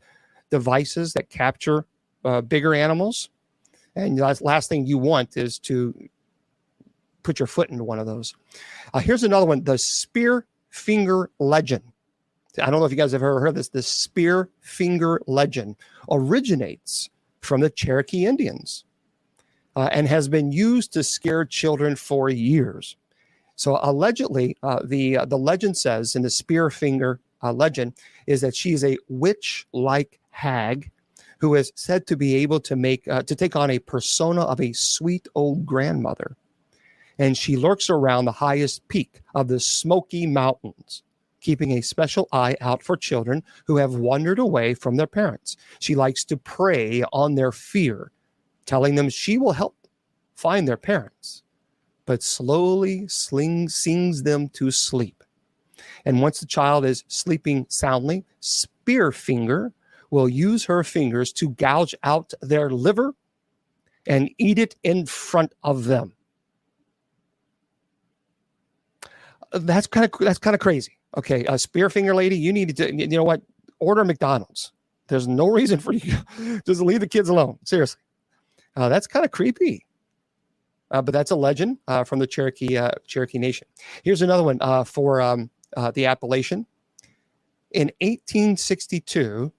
devices that capture bigger animals. And the last thing you want is to put your foot into one of those. Here's another one, the Spear Finger Legend. I don't know if you guys have ever heard this. The Spear Finger Legend originates from the Cherokee Indians and has been used to scare children for years. So allegedly, the legend says, in the Spear Finger legend, is that she's a witch-like hag who is said to be able to take on a persona of a sweet old grandmother. And she lurks around the highest peak of the Smoky Mountains, keeping a special eye out for children who have wandered away from their parents. She likes to prey on their fear, telling them she will help find their parents, but slowly sings them to sleep. And once the child is sleeping soundly, Spearfinger will use her fingers to gouge out their liver and eat it in front of them. That's kind of crazy. Okay, Spearfinger lady, you need to, you know what? Order McDonald's. There's no reason for you. Just leave the kids alone. Seriously, that's kind of creepy. But that's a legend from the Cherokee Nation. Here's another one for the Appalachian. In 1862,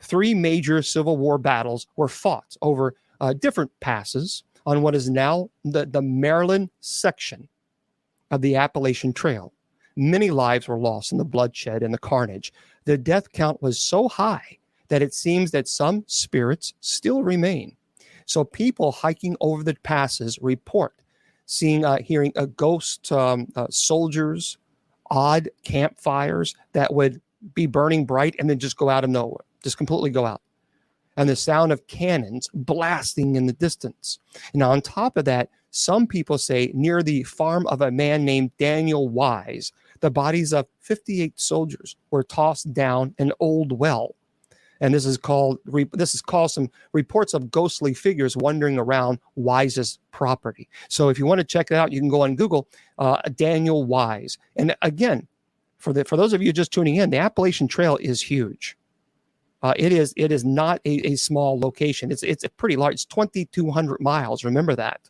3 major Civil War battles were fought over different passes on what is now the Maryland section of the Appalachian Trail. Many lives were lost in the bloodshed and the carnage. The death count was so high that it seems that some spirits still remain. So people hiking over the passes report hearing ghost soldiers, odd campfires that would be burning bright and then just go out of nowhere, just completely go out. And the sound of cannons blasting in the distance. And on top of that, some people say near the farm of a man named Daniel Wise, the bodies of 58 soldiers were tossed down an old well. And this is caused some reports of ghostly figures wandering around Wise's property. So if you want to check it out, you can go on Google, Daniel Wise. And again, for those of you just tuning in, the Appalachian Trail is huge. It is not a small location. It's pretty large. It's 2,200 miles. Remember that.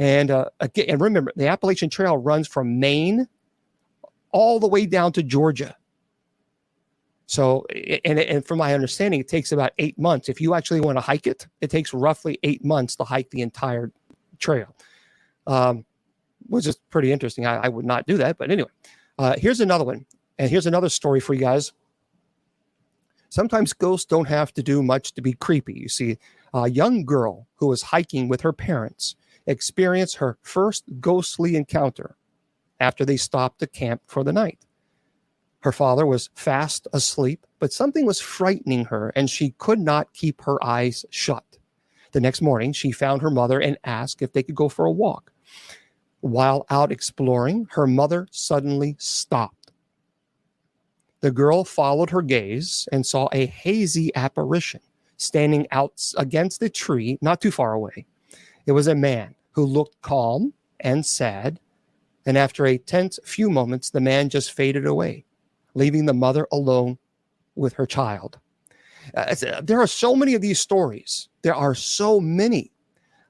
And again, and remember, the Appalachian Trail runs from Maine all the way down to Georgia. So, and from my understanding, it takes about 8 months. If you actually want to hike it, it takes roughly 8 months to hike the entire trail, which is pretty interesting. I would not do that. But anyway, here's another one. And here's another story for you guys. Sometimes ghosts don't have to do much to be creepy. You see, a young girl who was hiking with her parents experienced her first ghostly encounter after they stopped to camp for the night. Her father was fast asleep, but something was frightening her, and she could not keep her eyes shut. The next morning, she found her mother and asked if they could go for a walk. While out exploring, her mother suddenly stopped. The girl followed her gaze and saw a hazy apparition standing out against the tree not too far away. It was a man who looked calm and sad, and after a tense few moments, the man just faded away, leaving the mother alone with her child. There are so many of these stories. There are so many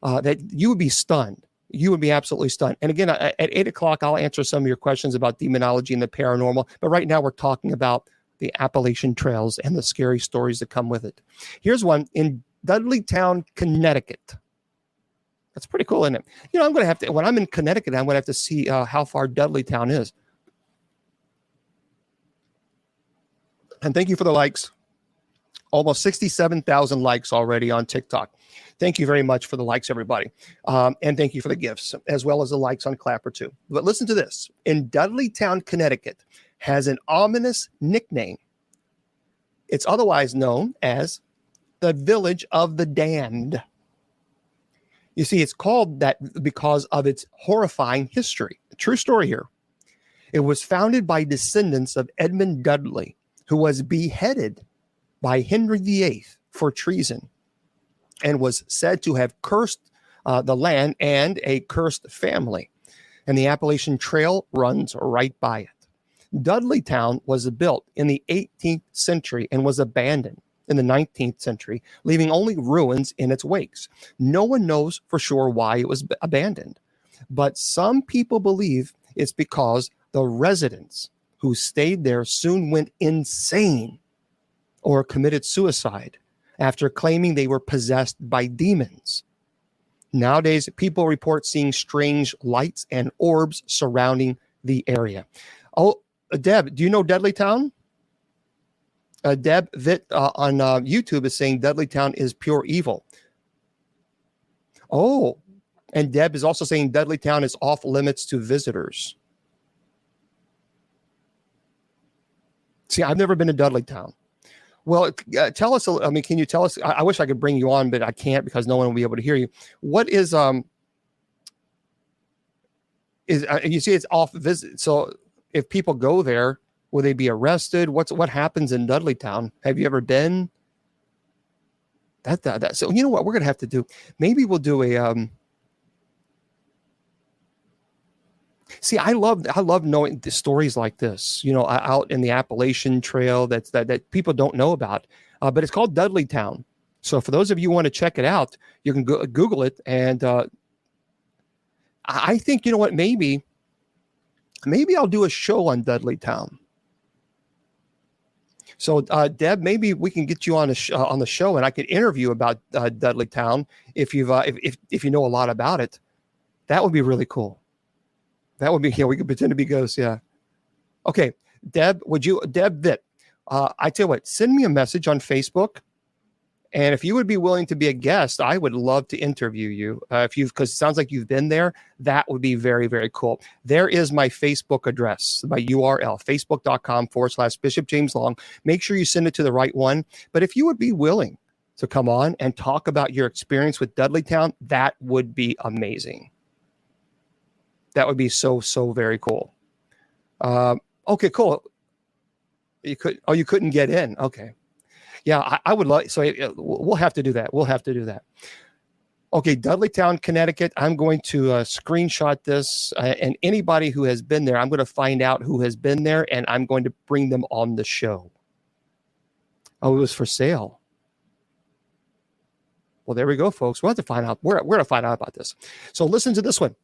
that you would be stunned. You would be absolutely stunned. And again, at 8 o'clock, I'll answer some of your questions about demonology and the paranormal. But right now, we're talking about the Appalachian Trails and the scary stories that come with it. Here's one in Dudleytown, Connecticut. That's pretty cool, isn't it? You know, I'm going to have to, when I'm in Connecticut, I'm going to have to see how far Dudleytown is. And thank you for the likes. Almost 67,000 likes already on TikTok. Thank you very much for the likes, everybody. And thank you for the gifts, as well as the likes on Clapper, too. But listen to this. In Dudleytown, Connecticut, has an ominous nickname. It's otherwise known as the Village of the Damned. You see, it's called that because of its horrifying history. A true story here. It was founded by descendants of Edmund Dudley, who was beheaded by Henry VIII for treason and was said to have cursed the land and a cursed family. And the Appalachian Trail runs right by it. Dudleytown was built in the 18th century and was abandoned in the 19th century, leaving only ruins in its wakes. No one knows for sure why it was abandoned, but some people believe it's because the residents who stayed there soon went insane or committed suicide after claiming they were possessed by demons. Nowadays, people report seeing strange lights and orbs surrounding the area. Oh, Deb, do you know Dudleytown? Deb Vitt on YouTube is saying Dudleytown is pure evil. Oh, and Deb is also saying Dudleytown is off limits to visitors. See, I've never been to Dudleytown. Well, tell us. I mean, can you tell us? I wish I could bring you on, but I can't because no one will be able to hear you. What is you see it's off visit. So if people go there, will they be arrested? What happens in Dudleytown? Have you ever been? That so you know what we're gonna have to do? Maybe we'll do a See, I love knowing the stories like this, you know, out in the Appalachian Trail that people don't know about. But it's called Dudleytown. So for those of you who want to check it out, you can Google it. And I think, you know what, maybe I'll do a show on Dudleytown. So Deb, maybe we can get you on on the show, and I could interview about Dudleytown if you know a lot about it. That would be really cool. That would be, we could pretend to be ghosts. Yeah. Okay. Deb Vitt, I tell you what, send me a message on Facebook. And if you would be willing to be a guest, I would love to interview you. Because it sounds like you've been there. That would be very, very cool. There is my Facebook address, my URL, facebook.com/Bishop James Long. Make sure you send it to the right one. But if you would be willing to come on and talk about your experience with Dudleytown, that would be amazing. That would be so very cool. Okay, cool. You couldn't get in. Okay. Yeah, I would like, so we'll have to do that. Okay, Dudleytown, Connecticut. I'm going to screenshot this, and anybody who has been there, I'm going to find out who has been there, and I'm going to bring them on the show. Oh, it was for sale. Well, there we go, folks. We'll have to find out. We're going to find out about this. So listen to this one.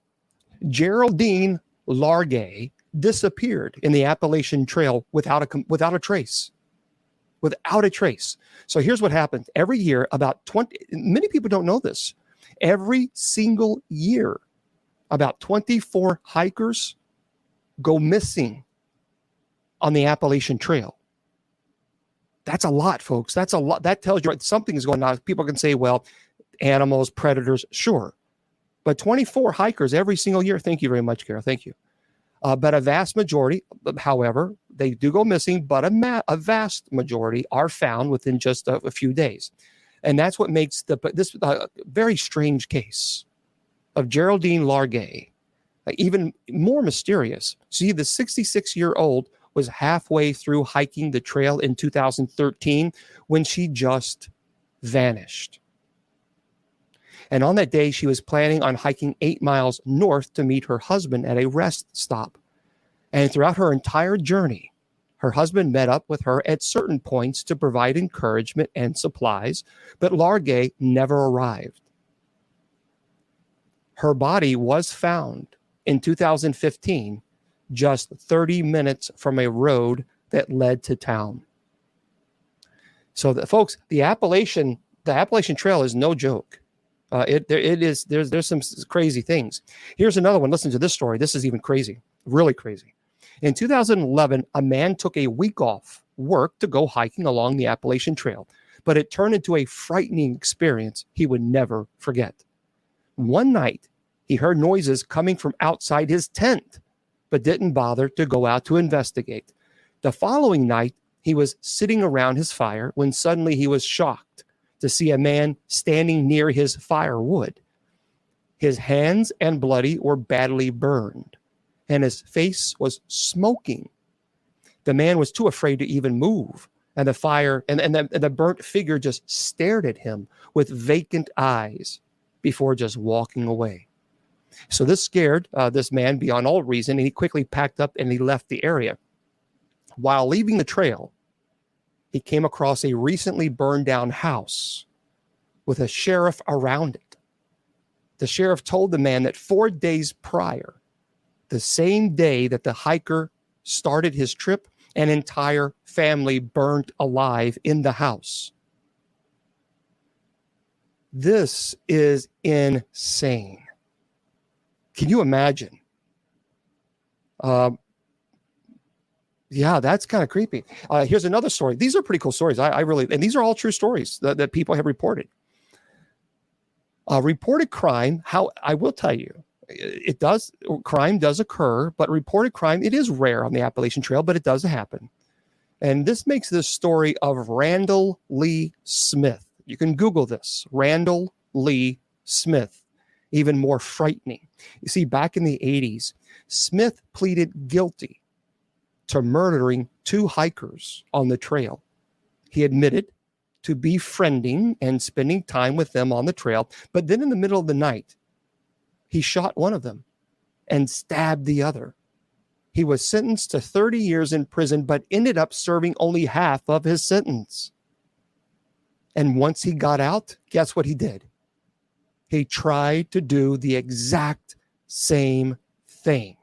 Geraldine Largay disappeared in the Appalachian Trail without a trace. So here's what happens. Every year, many people don't know this. Every single year, about 24 hikers go missing on the Appalachian Trail. That's a lot, folks. That's a lot. That tells you something is going on. People can say, well, animals, predators, sure. But 24 hikers every single year. Thank you very much, Carol. Thank you. But a vast majority, however, they do go missing, but a vast majority are found within just a few days. And that's what makes this very strange case of Geraldine Largay even more mysterious. See, the 66-year-old was halfway through hiking the trail in 2013 when she just vanished. And on that day, she was planning on hiking 8 miles north to meet her husband at a rest stop. And throughout her entire journey, her husband met up with her at certain points to provide encouragement and supplies, but Largay never arrived. Her body was found in 2015, just 30 minutes from a road that led to town. So, folks, the Appalachian Trail is no joke. There's some crazy things. Here's another one. Listen to this story. This is even crazy, really crazy. In 2011, a man took a week off work to go hiking along the Appalachian Trail, but it turned into a frightening experience he would never forget. One night, he heard noises coming from outside his tent, but didn't bother to go out to investigate. The following night, he was sitting around his fire when suddenly he was shocked to see a man standing near his firewood. His hands and bloody were badly burned, and his face was smoking. The man was too afraid to even move, and the fire and the burnt figure just stared at him with vacant eyes before just walking away. So this scared this man beyond all reason, and he quickly packed up and he left the area. While leaving the trail, he came across a recently burned down house with a sheriff around it. The sheriff told the man that 4 days prior, the same day that the hiker started his trip, an entire family burned alive in the house. This is insane. Can you imagine? Yeah, that's kind of creepy. Here's another story. These are pretty cool stories. I really, and these are all true stories that people have reported. Reported crime, how I will tell you, crime does occur, but reported crime, it is rare on the Appalachian Trail, but it does happen. And this makes this story of Randall Lee Smith. You can Google this, Randall Lee Smith, even more frightening. You see, back in the 80s, Smith pleaded guilty to murdering 2 hikers on the trail. He admitted to befriending and spending time with them on the trail, but then in the middle of the night, he shot one of them and stabbed the other. He was sentenced to 30 years in prison, but ended up serving only half of his sentence. And once he got out, guess what he did? He tried to do the exact same thing.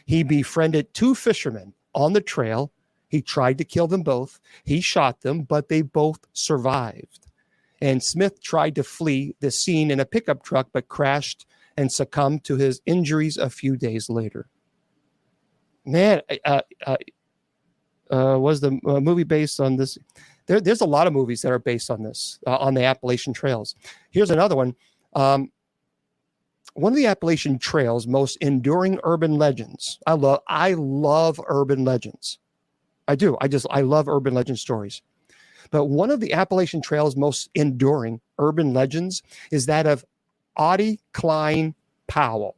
He befriended 2 fishermen on the trail. He tried to kill them both. He shot them, but they both survived. And Smith tried to flee the scene in a pickup truck, but crashed and succumbed to his injuries a few days later. Man, was the movie based on this? There's a lot of movies that are based on this, on the Appalachian Trails. Here's another one. One of the Appalachian Trail's most enduring urban legends. I love urban legends. I do. I love urban legend stories. But one of the Appalachian Trail's most enduring urban legends is that of Oddie Klein Powell.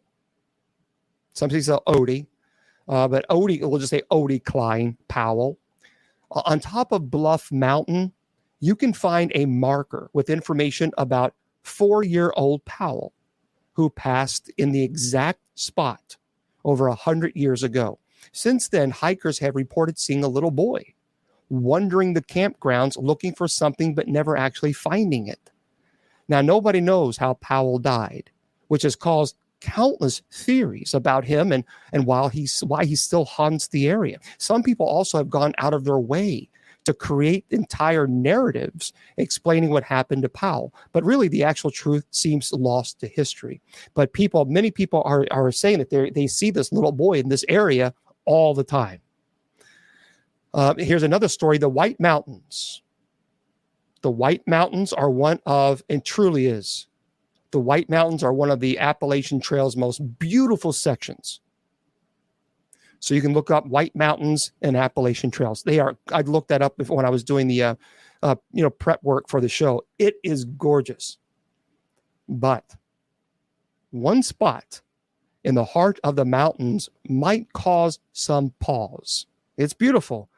Some people say Odie. But Odie, we'll just say Odie Klein Powell. On top of Bluff Mountain, you can find a marker with information about 4-year-old Powell, who passed in the exact spot over 100 years ago. Since then, hikers have reported seeing a little boy wandering the campgrounds looking for something but never actually finding it. Now, nobody knows how Powell died, which has caused countless theories about him and why he still haunts the area. Some people also have gone out of their way to create entire narratives explaining what happened to Powell. But really, the actual truth seems lost to history. But many people are saying that they see this little boy in this area all the time. Here's another story, the White Mountains. The White Mountains are one of, and truly is, the White Mountains are one of the Appalachian Trail's most beautiful sections. So you can look up White Mountains and Appalachian Trails. I looked that up before when I was doing the prep work for the show. It is gorgeous. But one spot in the heart of the mountains might cause some pause. It's beautiful.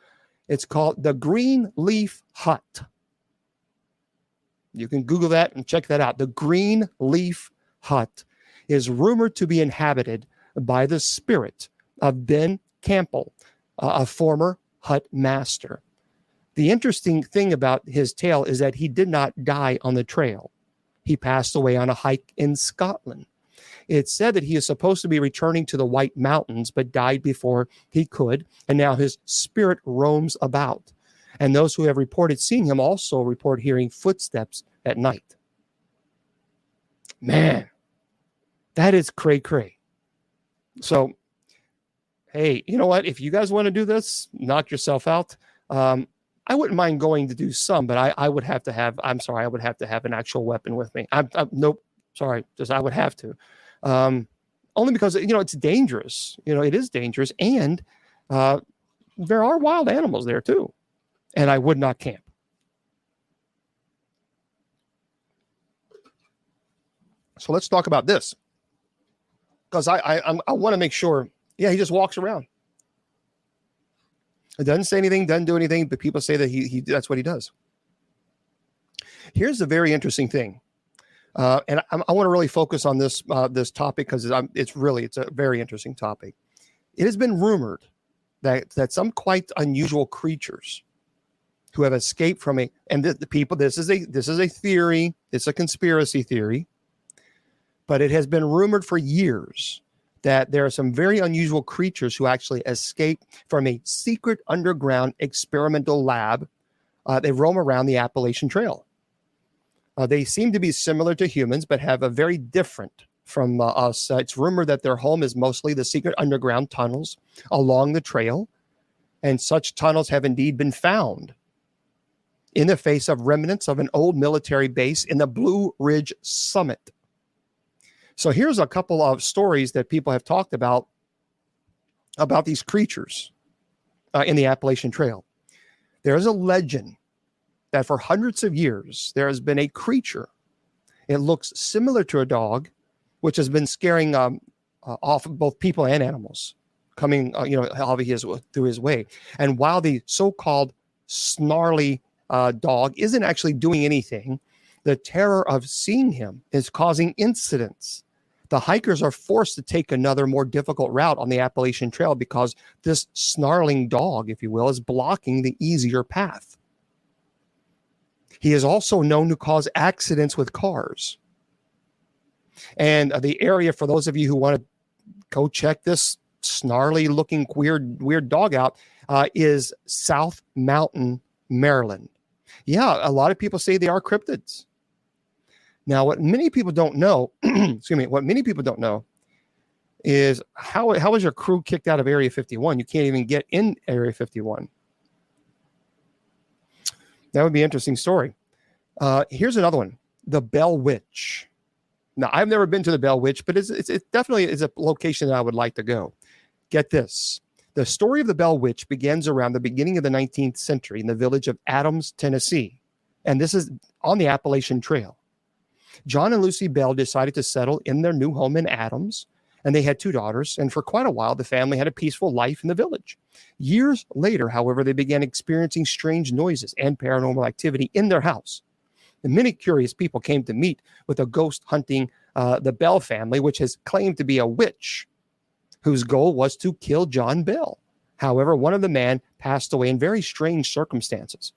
It's called the Greenleaf Hut. You can Google that and check that out. The Greenleaf Hut is rumored to be inhabited by the spirit of Ben Campbell, a former hut master. The interesting thing about his tale is that he did not die on the trail. He passed away on a hike in Scotland. It's said that he is supposed to be returning to the White Mountains, but died before he could, and now his spirit roams about. And those who have reported seeing him also report hearing footsteps at night. Man, that is cray-cray. So, hey, you know what? If you guys want to do this, knock yourself out. I wouldn't mind going to do some, but I would have to have, I would have to have an actual weapon with me. Nope, sorry, just I would have to. Only because, it's dangerous. It is dangerous. And there are wild animals there too. And I would not camp. So let's talk about this. Because I want to make sure, he just walks around. It doesn't say anything, doesn't do anything, but people say that he that's what he does. Here's the very interesting thing. And I want to really focus on this topic because it's a very interesting topic. It has been rumored that some quite unusual creatures who have escaped from this is a theory, it's a conspiracy theory, but it has been rumored for years that there are some very unusual creatures who actually escape from a secret underground experimental lab. They roam around the Appalachian Trail. They seem to be similar to humans, but have a very different from us. It's rumored that their home is mostly the secret underground tunnels along the trail, and such tunnels have indeed been found in the face of remnants of an old military base in the Blue Ridge Summit. So here's a couple of stories that people have talked about these creatures in the Appalachian Trail. There is a legend that for hundreds of years, there has been a creature. It looks similar to a dog, which has been scaring off both people and animals coming, through his way. And while the so-called snarly dog isn't actually doing anything, the terror of seeing him is causing incidents. The hikers are forced to take another more difficult route on the Appalachian Trail because this snarling dog, if you will, is blocking the easier path. He is also known to cause accidents with cars. And the area, for those of you who want to go check this snarly looking weird dog out, is South Mountain, Maryland. Yeah, a lot of people say they are cryptids. Now, what many people don't know, what many people don't know is how was your crew kicked out of Area 51? You can't even get in Area 51. That would be an interesting story. Here's another one, the Bell Witch. Now, I've never been to the Bell Witch, but it definitely is a location that I would like to go. Get this. The story of the Bell Witch begins around the beginning of the 19th century in the village of Adams, Tennessee. And this is on the Appalachian Trail. John and Lucy Bell decided to settle in their new home in Adams, and they had 2 daughters. And for quite a while, the family had a peaceful life in the village. Years later, however, they began experiencing strange noises and paranormal activity in their house. And many curious people came to meet with a ghost hunting the Bell family, which has claimed to be a witch whose goal was to kill John Bell. However, one of the men passed away in very strange circumstances,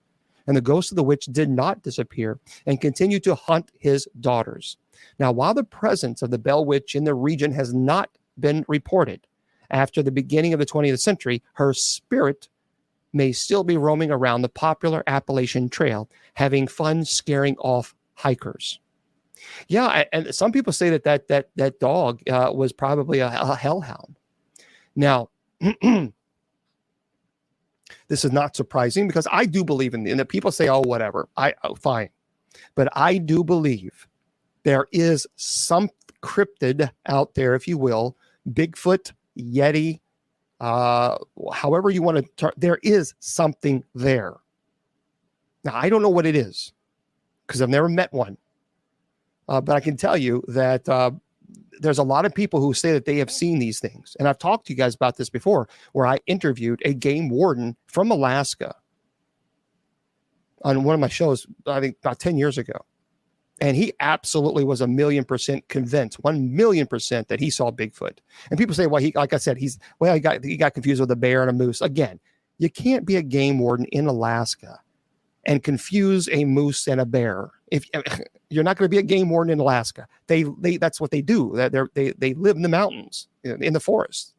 and the ghost of the witch did not disappear and continued to hunt his daughters. Now, while the presence of the Bell Witch in the region has not been reported, after the beginning of the 20th century, her spirit may still be roaming around the popular Appalachian Trail, having fun scaring off hikers. Yeah, and some people say that dog was probably a hellhound. Now, this is not surprising because I do believe in the people say, oh, whatever. Fine. But I do believe there is some cryptid out there, if you will, Bigfoot, Yeti, however you want to, there is something there. Now, I don't know what it is because I've never met one. But I can tell you that there's a lot of people who say that they have seen these things. And I've talked to you guys about this before, where I interviewed a game warden from Alaska on one of my shows, I think about 10 years ago. And he absolutely was 1,000,000% convinced, 1,000,000% that he saw Bigfoot. And people say, well, like I said, he got confused with a bear and a moose. Again, you can't be a game warden in Alaska and confuse a moose and a bear. If you're not going to be a game warden in Alaska, they that's what they do. They live in the mountains, in the forest.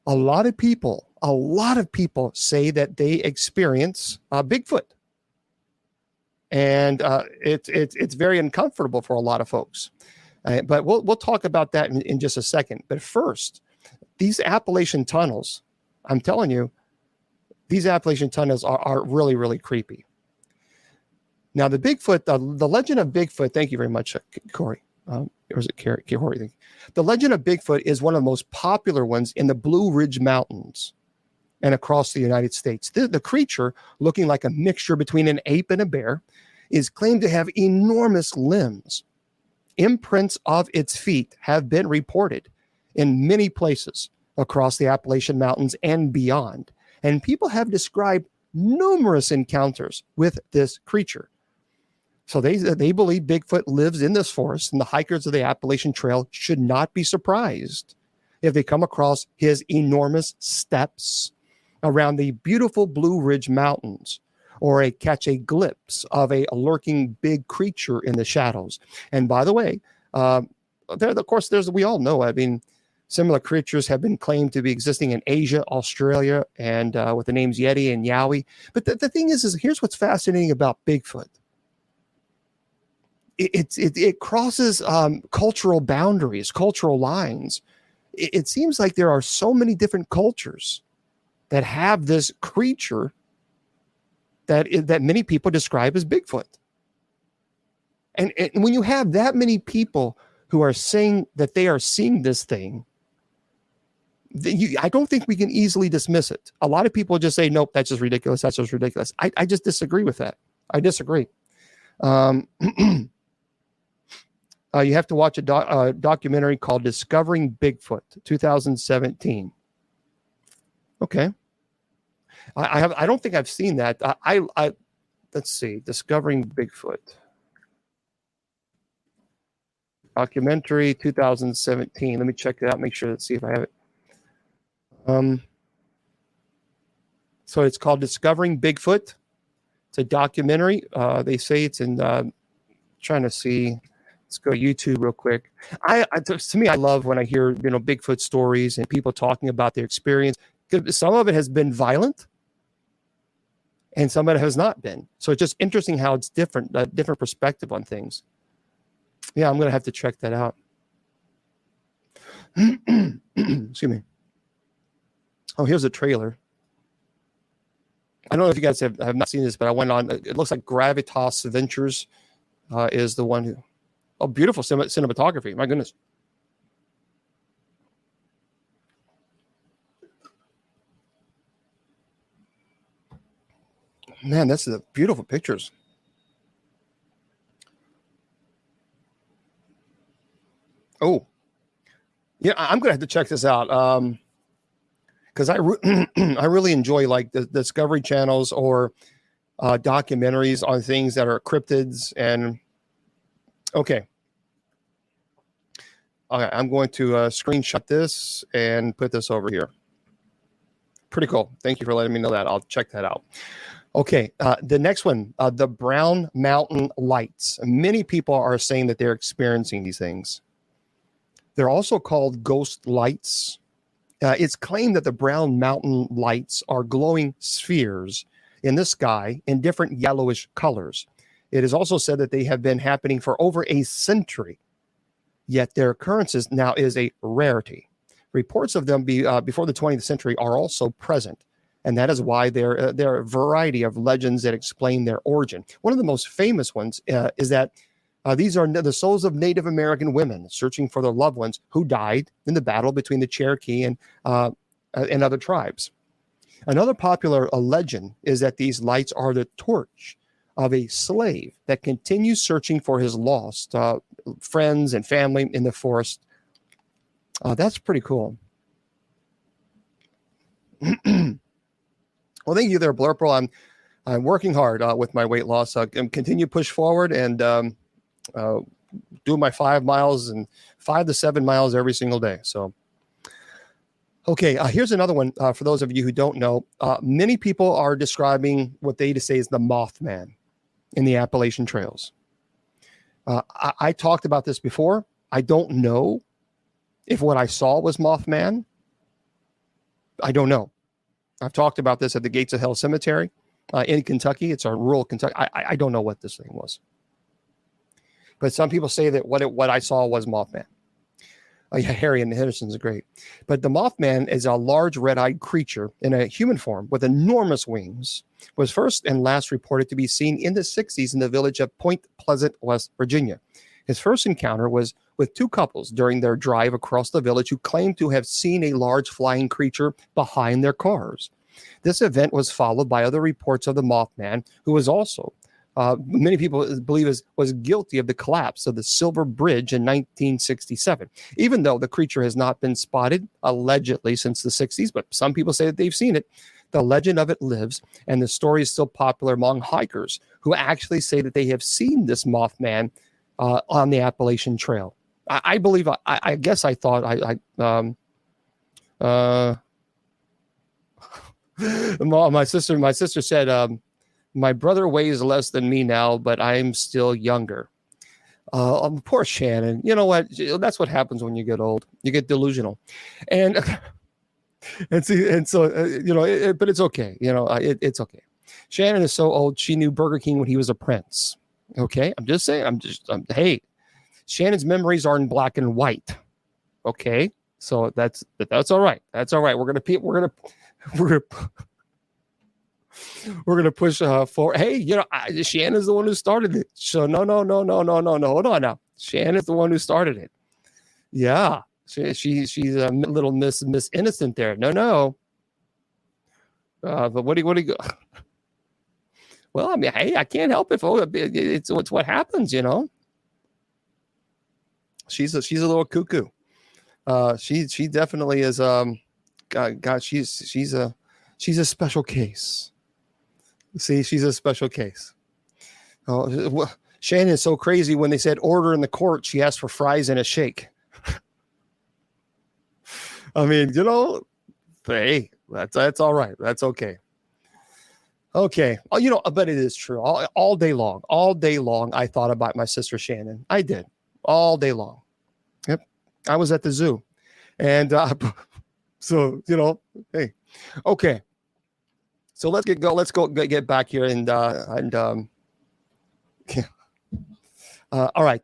A lot of people say that they experience Bigfoot, and it's very uncomfortable for a lot of folks. But we'll talk about that in just a second. But first, these Appalachian tunnels, I'm telling you, these Appalachian tunnels are really, really creepy. Now, the Bigfoot, the legend of Bigfoot, thank you very much, Corey. Or was it Corey? The legend of Bigfoot is one of the most popular ones in the Blue Ridge Mountains and across the United States. The creature, looking like a mixture between an ape and a bear, is claimed to have enormous limbs. Imprints of its feet have been reported in many places across the Appalachian Mountains and beyond. And people have described numerous encounters with this creature. So they believe Bigfoot lives in this forest, and the hikers of the Appalachian Trail should not be surprised if they come across his enormous steps around the beautiful Blue Ridge Mountains, or catch a glimpse of a lurking big creature in the shadows. And by the way, we all know, I mean, similar creatures have been claimed to be existing in Asia, Australia, and with the names Yeti and Yowie. But the thing is here's what's fascinating about Bigfoot. It crosses cultural boundaries, cultural lines. It seems like there are so many different cultures that have this creature that many people describe as Bigfoot. And when you have that many people who are saying that they are seeing this thing, I don't think we can easily dismiss it. A lot of people just say, nope, that's just ridiculous. That's just ridiculous. I just disagree with that. I disagree. You have to watch a documentary called Discovering Bigfoot, 2017. Okay. I don't think I've seen that. Let's see, Discovering Bigfoot. Documentary 2017. Let me check it out, make sure, see if I have it. So it's called Discovering Bigfoot. It's a documentary. They say it's in, trying to see, let's go to YouTube real quick. To me, I love when I hear, Bigfoot stories and people talking about their experience. Some of it has been violent and some of it has not been. So it's just interesting how it's different, a different perspective on things. Yeah, I'm going to have to check that out. Excuse me. Oh, here's a trailer. I don't know if you guys have not seen this, but I went on. It looks like Gravitas Ventures is the one who. Oh, beautiful cinematography. My goodness. Man, that's the beautiful pictures. Oh, yeah, I'm going to have to check this out. Because I really enjoy like the Discovery channels or documentaries on things that are cryptids. And okay, I'm going to screenshot this and put this over here. Pretty cool. Thank you for letting me know that. I'll check that out. Okay, the next one, the Brown Mountain Lights. Many people are saying that they're experiencing these things. They're also called ghost lights. It's claimed that the Brown Mountain Lights are glowing spheres in the sky in different yellowish colors. It is also said that they have been happening for over a century, yet their occurrences now is a rarity. Reports of them before the 20th century are also present, and that is why there are a variety of legends that explain their origin. One of the most famous ones is that these are the souls of Native American women searching for their loved ones who died in the battle between the Cherokee and other tribes. Another popular legend is that these lights are the torch of a slave that continues searching for his lost friends and family in the forest. That's pretty cool. Well, thank you there, Blurple. I'm working hard with my weight loss. Continue to push forward and do my 5 miles and 5 to 7 miles every single day. So, okay, here's another one for those of you who don't know. Many people are describing what they say is the Mothman in the Appalachian Trails. I talked about this before. I don't know if what I saw was Mothman. I don't know. I've talked about this at the Gates of Hell Cemetery in Kentucky. It's a rural Kentucky. I don't know what this thing was. But some people say that what I saw was Mothman. Oh, yeah, Harry and Henderson's great. But the Mothman is a large red-eyed creature in a human form with enormous wings. Was first and last reported to be seen in the 60s in the village of Point Pleasant, West Virginia. His first encounter was with two couples during their drive across the village who claimed to have seen a large flying creature behind their cars. This event was followed by other reports of the Mothman, who was also, many people believe was guilty of the collapse of the Silver Bridge in 1967, even though the creature has not been spotted, allegedly, since the 60s, but some people say that they've seen it. The legend of it lives, and the story is still popular among hikers who actually say that they have seen this Mothman on the Appalachian Trail. I believe, I guess I thought, my sister said, my brother weighs less than me now, but I'm still younger. Poor Shannon. You know what? That's what happens when you get old. You get delusional, and but it's okay. It's okay. Shannon is so old. She knew Burger King when he was a prince. Okay, I'm just saying. Hey, Shannon's memories are in black and white. Okay, so that's all right. That's all right. We're gonna push for. Hey, Shannon's the one who started it. So no. Hold on now. Shannon's the one who started it. Yeah. She's a little Miss Innocent there. No. But what do you go? Well, I mean, hey, I can't help it. It's what happens, you know. She's a little cuckoo. She definitely is. God, she's a special case. See, she's a special case. Oh, Shannon is so crazy. When they said order in the court, she asked for fries and a shake. I mean, you know, hey, that's all right. That's okay. Okay. Oh, you know, but it is true. All day long, I thought about my sister Shannon. I did all day long. Yep. I was at the zoo, and so you know, hey, okay. So let's get back here and yeah. All right.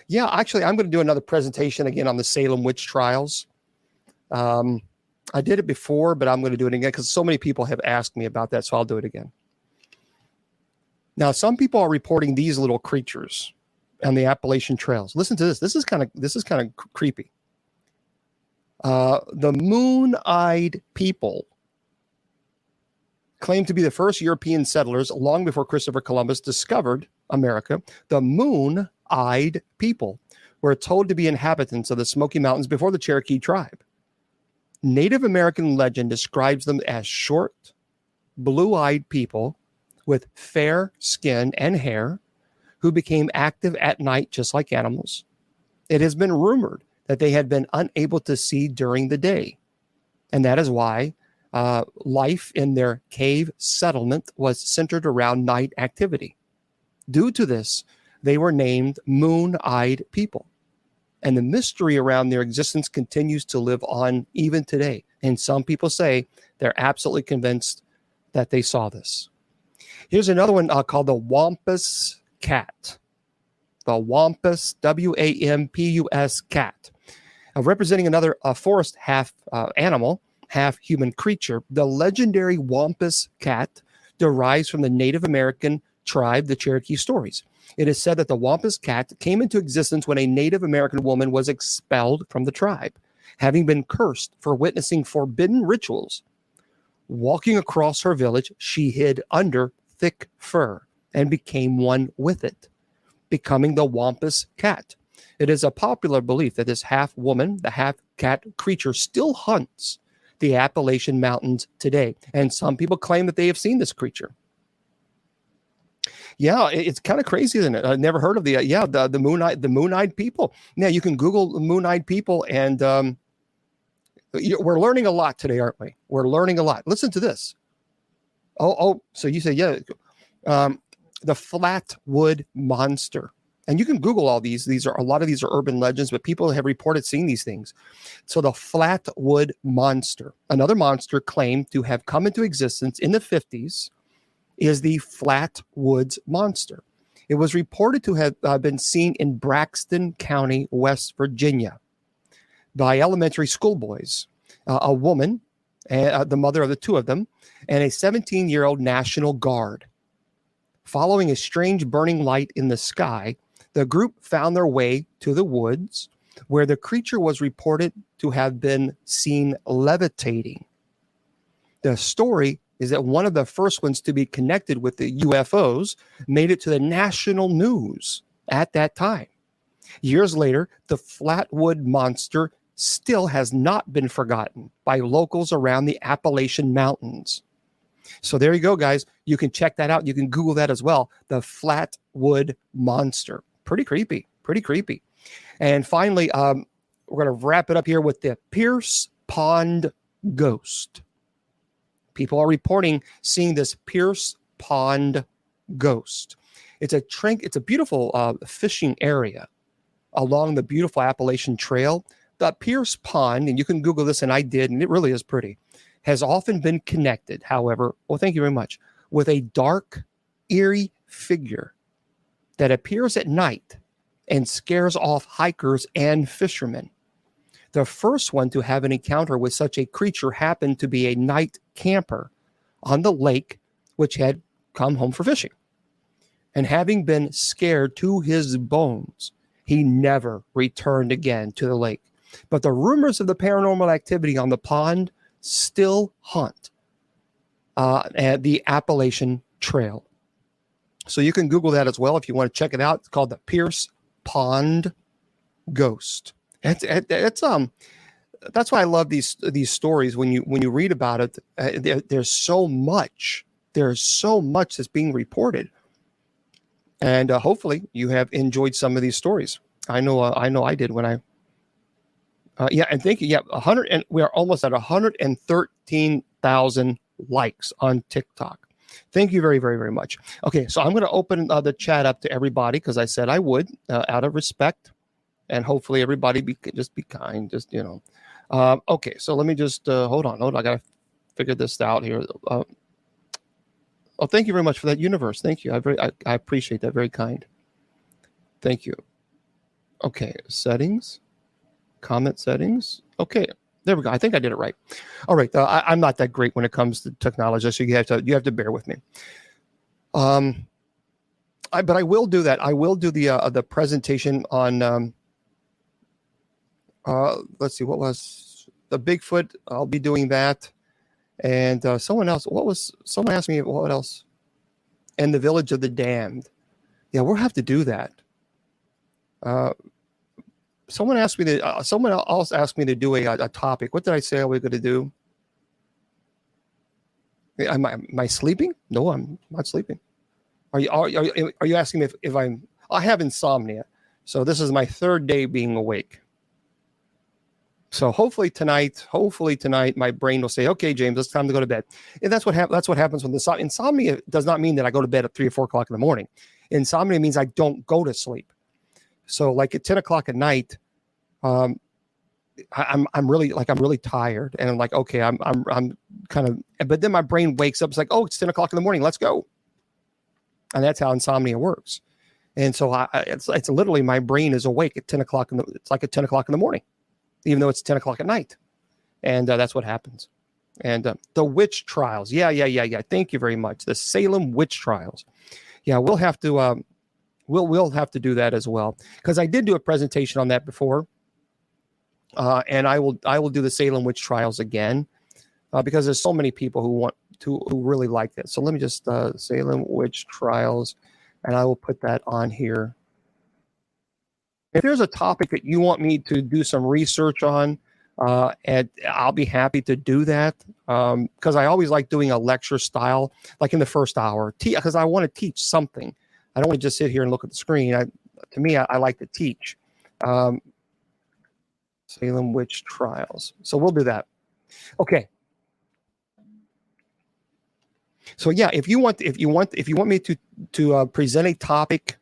Yeah, actually, I'm going to do another presentation again on the Salem witch trials. I did it before, but I'm going to do it again because so many people have asked me about that, so I'll do it again. Now, some people are reporting these little creatures on the Appalachian trails. Listen to this. This is kind of creepy. The moon-eyed people claim to be the first European settlers long before Christopher Columbus discovered America. The moon-eyed people were told to be inhabitants of the Smoky Mountains before the Cherokee tribe. Native American legend describes them as short, blue-eyed people with fair skin and hair who became active at night just like animals. It has been rumored that they had been unable to see during the day, and that is why life in their cave settlement was centered around night activity. Due to this, they were named moon-eyed people. And the mystery around their existence continues to live on even today. And some people say they're absolutely convinced that they saw this. Here's another one called the Wampus cat. The Wampus, Wampus cat. Representing another forest half animal, half human creature. The legendary Wampus cat derives from the Native American tribe, the Cherokee Stories. It is said that the Wampus cat came into existence when a Native American woman was expelled from the tribe, having been cursed for witnessing forbidden rituals. Walking across her village, she hid under thick fur and became one with it, becoming the Wampus cat. It is a popular belief that this half woman, the half cat creature still hunts the Appalachian Mountains today. And some people claim that they have seen this creature. Yeah, it's kind of crazy, isn't it? I've never heard of the moon-eyed people. Now you can Google the moon-eyed people, and we're learning a lot today, aren't we? We're learning a lot. Listen to this. So you say, yeah, the Flatwood Monster, and you can Google all these. A lot of these are urban legends, but people have reported seeing these things. So the Flatwood Monster, another monster claimed to have come into existence in the 50s. Is the Flatwoods Monster. It was reported to have been seen in Braxton County, West Virginia, by elementary school boys, a woman, the mother of the two of them, and a 17-year-old National Guard. Following a strange burning light in the sky, the group found their way to the woods, where the creature was reported to have been seen levitating. The story is that one of the first ones to be connected with the UFOs made it to the national news at that time. Years later, the Flatwood Monster still has not been forgotten by locals around the Appalachian Mountains. So there you go, guys. You can check that out. You can Google that as well. The Flatwood Monster. Pretty creepy. And finally, we're going to wrap it up here with the Pierce Pond Ghost. People are reporting seeing this Pierce Pond ghost. It's a beautiful fishing area along the beautiful Appalachian Trail. The Pierce Pond, and you can Google this, and I did, and it really is pretty, has often been connected, however, thank you very much, with a dark, eerie figure that appears at night and scares off hikers and fishermen. The first one to have an encounter with such a creature happened to be a night camper on the lake, which had come home for fishing. And having been scared to his bones, He never returned again to the lake. But the rumors of the paranormal activity on the pond still haunt at the Appalachian Trail. So you can Google that as well if you want to check it out. It's called the Pierce Pond Ghost. That's why I love these stories. When you read about it, there's so much. There's so much that's being reported, and hopefully you have enjoyed some of these stories. I know I did when I. And thank you. Yeah, 100, and we are almost at 113,000 likes on TikTok. Thank you very, very, very much. Okay, so I'm going to open the chat up to everybody because I said I would, out of respect, and hopefully everybody just be kind. Just okay, so let me just hold on. I got to figure this out here. Thank you very much for that, Universe. Thank you. I appreciate that. Very kind. Thank you. Okay, settings. Comment settings. Okay, there we go. I think I did it right. All right. I'm not that great when it comes to technology, so you have to bear with me. But I will do that. I will do the presentation on. Let's see, what was the Bigfoot? I'll be doing that, and someone else. Someone asked me what else? And the Village of the Damned. Yeah, we'll have to do that. Someone else asked me to do a topic. What did I say I was going to do? Am I sleeping? No, I'm not sleeping. Are you asking me if I have insomnia? So this is my third day being awake. So hopefully tonight, my brain will say, "Okay, James, it's time to go to bed." And that's what happens when insomnia does not mean that I go to bed at 3 or 4 o'clock in the morning. Insomnia means I don't go to sleep. So like at 10 o'clock at night, I'm really tired, and I'm like, okay, I'm kind of, but then my brain wakes up. It's like, oh, it's 10 o'clock in the morning. Let's go. And that's how insomnia works. And so it's literally my brain is awake at 10 o'clock. It's like at 10 o'clock in the morning, even though it's 10 o'clock at night. And that's what happens. And the witch trials. Yeah. Thank you very much. The Salem witch trials. Yeah, we'll have to, we'll have to do that as well. Because I did do a presentation on that before. And I will do the Salem witch trials again, because there's so many people who really like this. So let me just Salem witch trials, and I will put that on here. If there's a topic that you want me to do some research on, and I'll be happy to do that, because I always like doing a lecture style, like in the first hour, because I want to teach something. I don't want to just sit here and look at the screen. To me, I like to teach. Salem witch trials. So we'll do that. Okay. So yeah, if you want me to present a topic,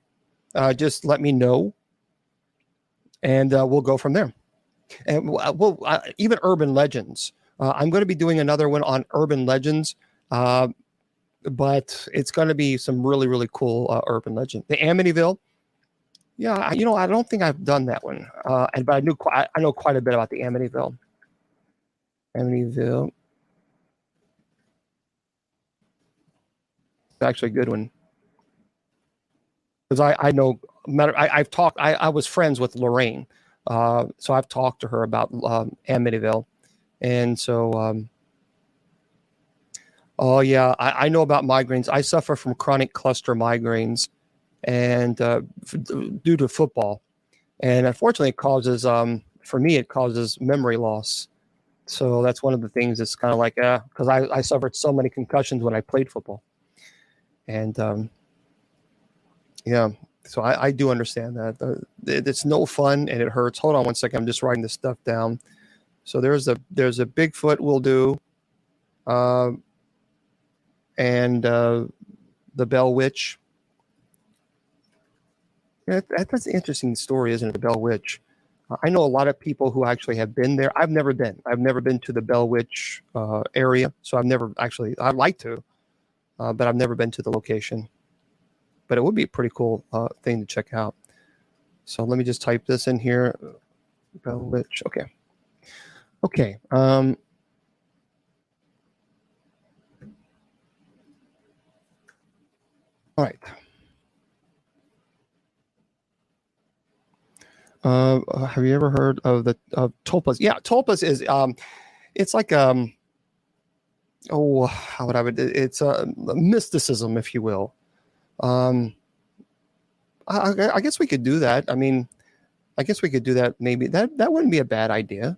just let me know, and we'll go from there. And we'll even urban legends. I'm going to be doing another one on urban legends, but it's going to be some really, really cool urban legend. The Amityville. Yeah, I don't think I've done that one, but I know quite a bit about the Amityville. Amityville, it's actually a good one, because I know. I've talked. I was friends with Lorraine, so I've talked to her about Amityville, and so. Oh yeah, I know about migraines. I suffer from chronic cluster migraines, and due to football, and unfortunately, it causes for me it causes memory loss. So that's one of the things that's kind of like because I suffered so many concussions when I played football, and yeah, so I do understand that it's no fun and it hurts. Hold on one second, I'm just writing this stuff down. So there's a Bigfoot we'll do, and the Bell Witch. Yeah, that's an interesting story, isn't it? The Bell Witch. I know a lot of people who actually have been there. I've never been. I've never been to the Bell Witch area, so I've never actually. I'd like to, but I've never been to the location. But it would be a pretty cool thing to check out. So let me just type this in here. Bell Witch. Okay. Okay. All right. Have you ever heard of the tulpas? Yeah, tulpas is it's like how would I would it's mysticism, if you will. Um, I guess we could do that. I mean, I guess we could do that. Maybe that wouldn't be a bad idea.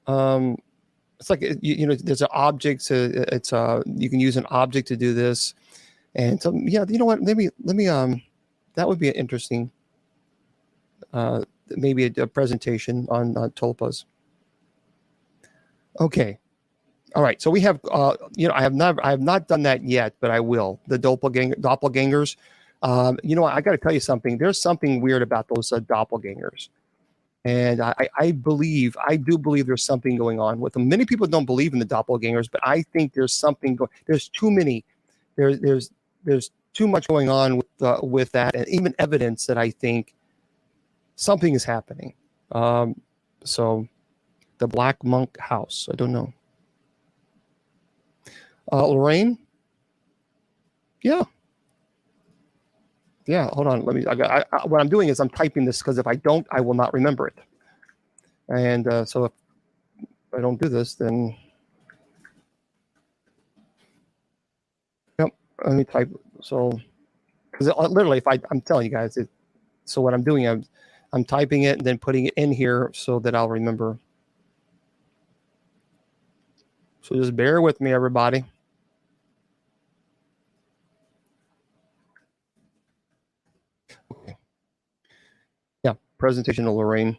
It's like there's an object. It's you can use an object to do this, and so yeah, you know what? Maybe let me that would be an interesting maybe a presentation on tulpas. Okay. All right. So we have I have not done that yet, but I will. The doppelgangers. I got to tell you something. There's something weird about those doppelgangers. And I do believe there's something going on with them. Many people don't believe in the doppelgangers, but I think there's something going. There's too many. There's too much going on with that, and even evidence that I think something is happening. So the Black Monk House. I don't know. Lorraine. Yeah. Yeah, hold on. Let me. What I'm doing is I'm typing this because if I don't, I will not remember it. And so if I don't do this, then yep. Let me type. So because literally, if I'm telling you guys, so what I'm doing, I'm typing it and then putting it in here so that I'll remember. So just bear with me, everybody. Okay. Yeah, presentation of Lorraine.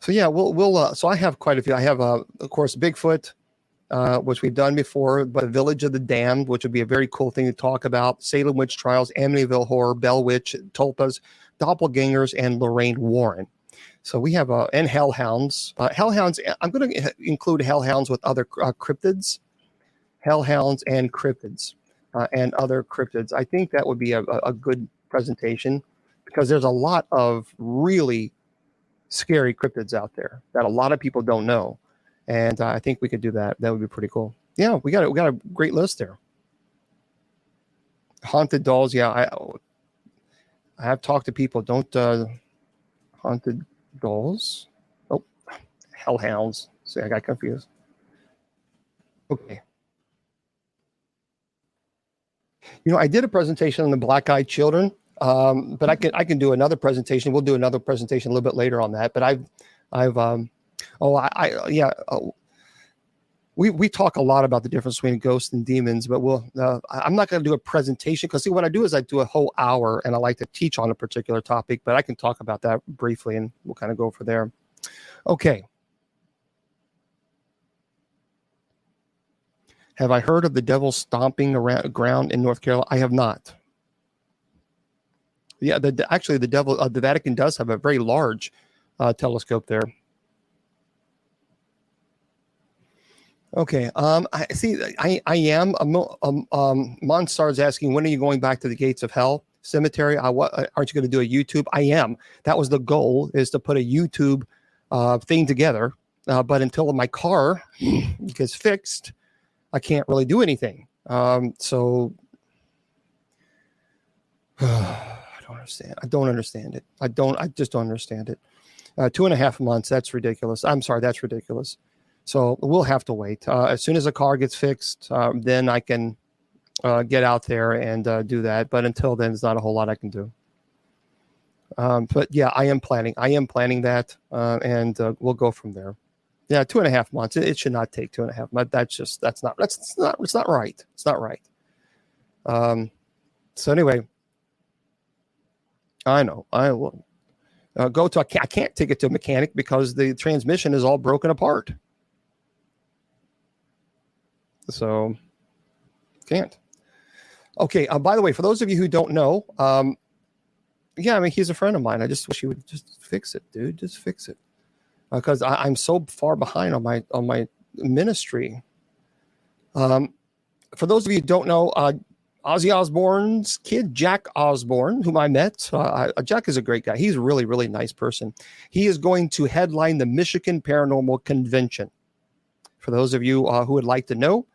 So yeah, we'll so I have quite a few. I have of course Bigfoot, which we've done before, but Village of the Damned, which would be a very cool thing to talk about. Salem Witch Trials, Amityville Horror, Bell Witch, Tulpas, Doppelgangers, and Lorraine Warren. So we have and Hellhounds. Hellhounds. I'm going to include Hellhounds with other cryptids, Hellhounds and cryptids, and other cryptids. I think that would be a good presentation because there's a lot of really scary cryptids out there that a lot of people don't know, and I think we could do that. That would be pretty cool. Yeah, we got a great list there. Haunted dolls. Yeah, I have talked to people. Don't haunted dolls. Oh, Hellhounds. See, I got confused. Okay. I did a presentation on the black-eyed children, but I can do another presentation. We'll do another presentation a little bit later on that. But we talk a lot about the difference between ghosts and demons, but I'm not going to do a presentation because see what I do is I do a whole hour and I like to teach on a particular topic, but I can talk about that briefly and we'll kind of go from there. Okay. Have I heard of the devil stomping around ground in North Carolina? I have not. Yeah, actually the devil, the Vatican does have a very large telescope there. Okay. I see. I am. Monstar's asking, when are you going back to the Gates of Hell Cemetery? Aren't you going to do a YouTube? I am. That was the goal, is to put a YouTube thing together. But until my car gets fixed, I can't really do anything. So I don't understand. I don't understand it. I just don't understand it. 2.5 months. That's ridiculous. I'm sorry. That's ridiculous. So we'll have to wait. As soon as the car gets fixed, then I can get out there and do that. But until then, there's not a whole lot I can do. But yeah, I am planning that, and we'll go from there. Yeah, 2.5 months. It should not take 2.5 months. It's not right. It's not right. So anyway, I know I will go to. I can't take it to a mechanic because the transmission is all broken apart. So can't. Okay. By the way, for those of you who don't know, yeah, I mean, he's a friend of mine. I just wish he would just fix it, dude. Just fix it. Because I'm so far behind on my ministry. For those of you who don't know, Ozzy Osbourne's kid, Jack Osbourne, whom I met, Jack is a great guy. He's a really, really nice person. He is going to headline the Michigan Paranormal Convention. For those of you who would like to know,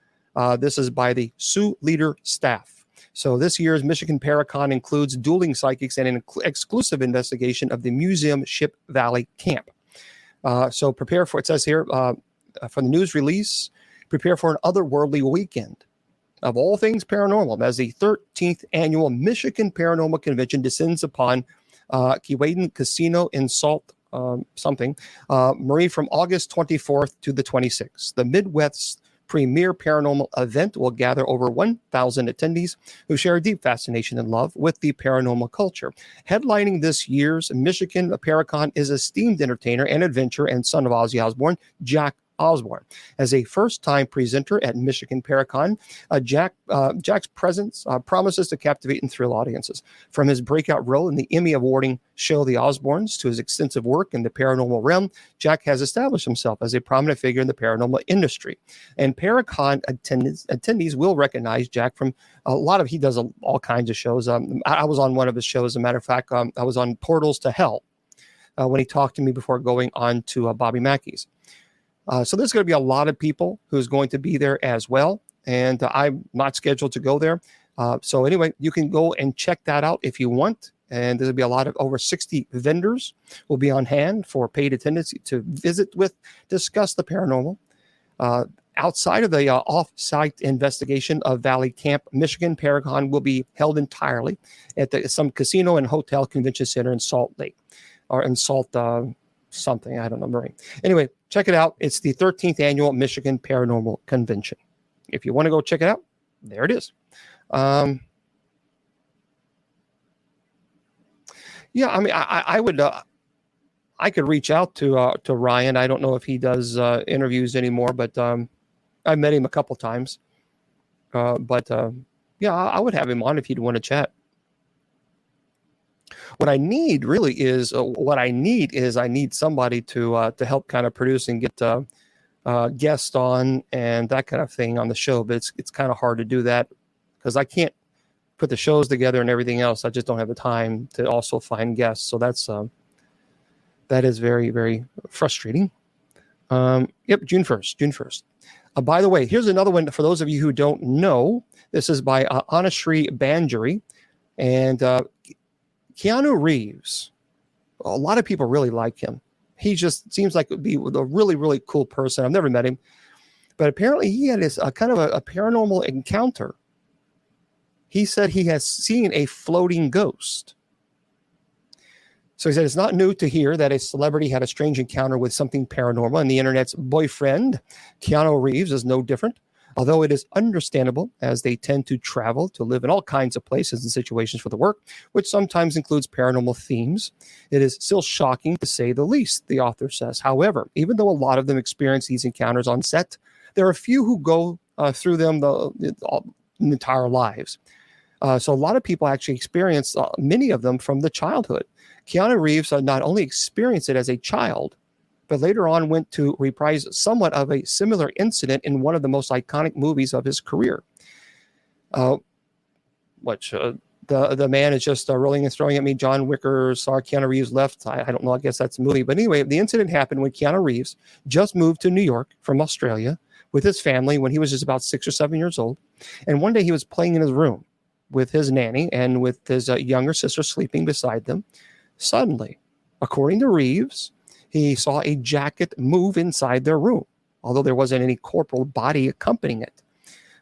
this is by the Sioux Leader staff. So this year's Michigan Paracon includes dueling psychics and an exclusive investigation of the museum Ship Valley Camp. So prepare for, it says here, for the news release, prepare for an otherworldly weekend of all things paranormal as the 13th annual Michigan Paranormal Convention descends upon Keewaydin Casino in Sault Marie from August 24th to the 26th. The Midwest's premier paranormal event will gather over 1,000 attendees who share a deep fascination and love with the paranormal culture. Headlining this year's Michigan Paracon is esteemed entertainer and adventurer and son of Ozzy Osbourne, Jack Osbourne. As a first-time presenter at Michigan Paracon, Jack's presence promises to captivate and thrill audiences. From his breakout role in the Emmy-awarding show The Osbournes to his extensive work in the paranormal realm, Jack has established himself as a prominent figure in the paranormal industry. And Paracon attendees will recognize Jack from he does all kinds of shows. I was on one of his shows. As a matter of fact, I was on Portals to Hell when he talked to me before going on to Bobby Mackey's. So there's going to be a lot of people who's going to be there as well. And I'm not scheduled to go there. So anyway, you can go and check that out if you want. And there'll be a lot of over 60 vendors will be on hand for paid attendance to visit with, discuss the paranormal. Outside of the off-site investigation of Valley Camp, Michigan Paracon will be held entirely at some casino and hotel convention center in Salt Lake or in Salt something. I don't know, Marie. Anyway, check it out. It's the 13th annual Michigan Paranormal Convention. If you want to go check it out, there it is. Yeah, I mean, I would, I could reach out to Ryan. I don't know if he does interviews anymore, but I met him a couple times. Yeah, I would have him on if he'd want to chat. What I need really is I need somebody to help kind of produce and get guests on and that kind of thing on the show. But it's kind of hard to do that because I can't put the shows together and everything else. I just don't have the time to also find guests. So that is very, very frustrating. Yep, June 1st. By the way, here's another one for those of you who don't know. This is by Anushree Banjari. And Keanu Reeves, a lot of people really like him. He just seems like would be a really, really cool person. I've never met him. But apparently he had this kind of a paranormal encounter. He said he has seen a floating ghost. So he said it's not new to hear that a celebrity had a strange encounter with something paranormal, and the internet's boyfriend, Keanu Reeves, is no different. Although it is understandable, as they tend to travel to live in all kinds of places and situations for the work, which sometimes includes paranormal themes, it is still shocking to say the least, the author says. However, even though a lot of them experience these encounters on set, there are a few who go through them the entire lives. So a lot of people actually experience many of them from the childhood. Keanu Reeves not only experienced it as a child, but later on went to reprise somewhat of a similar incident in one of the most iconic movies of his career. The man is just rolling and throwing at me. John Wicker saw Keanu Reeves left. I don't know. I guess that's a movie. But anyway, the incident happened when Keanu Reeves just moved to New York from Australia with his family when he was just about 6 or 7 years old. And one day he was playing in his room with his nanny and with his younger sister sleeping beside them. Suddenly, according to Reeves, he saw a jacket move inside their room, although there wasn't any corporal body accompanying it.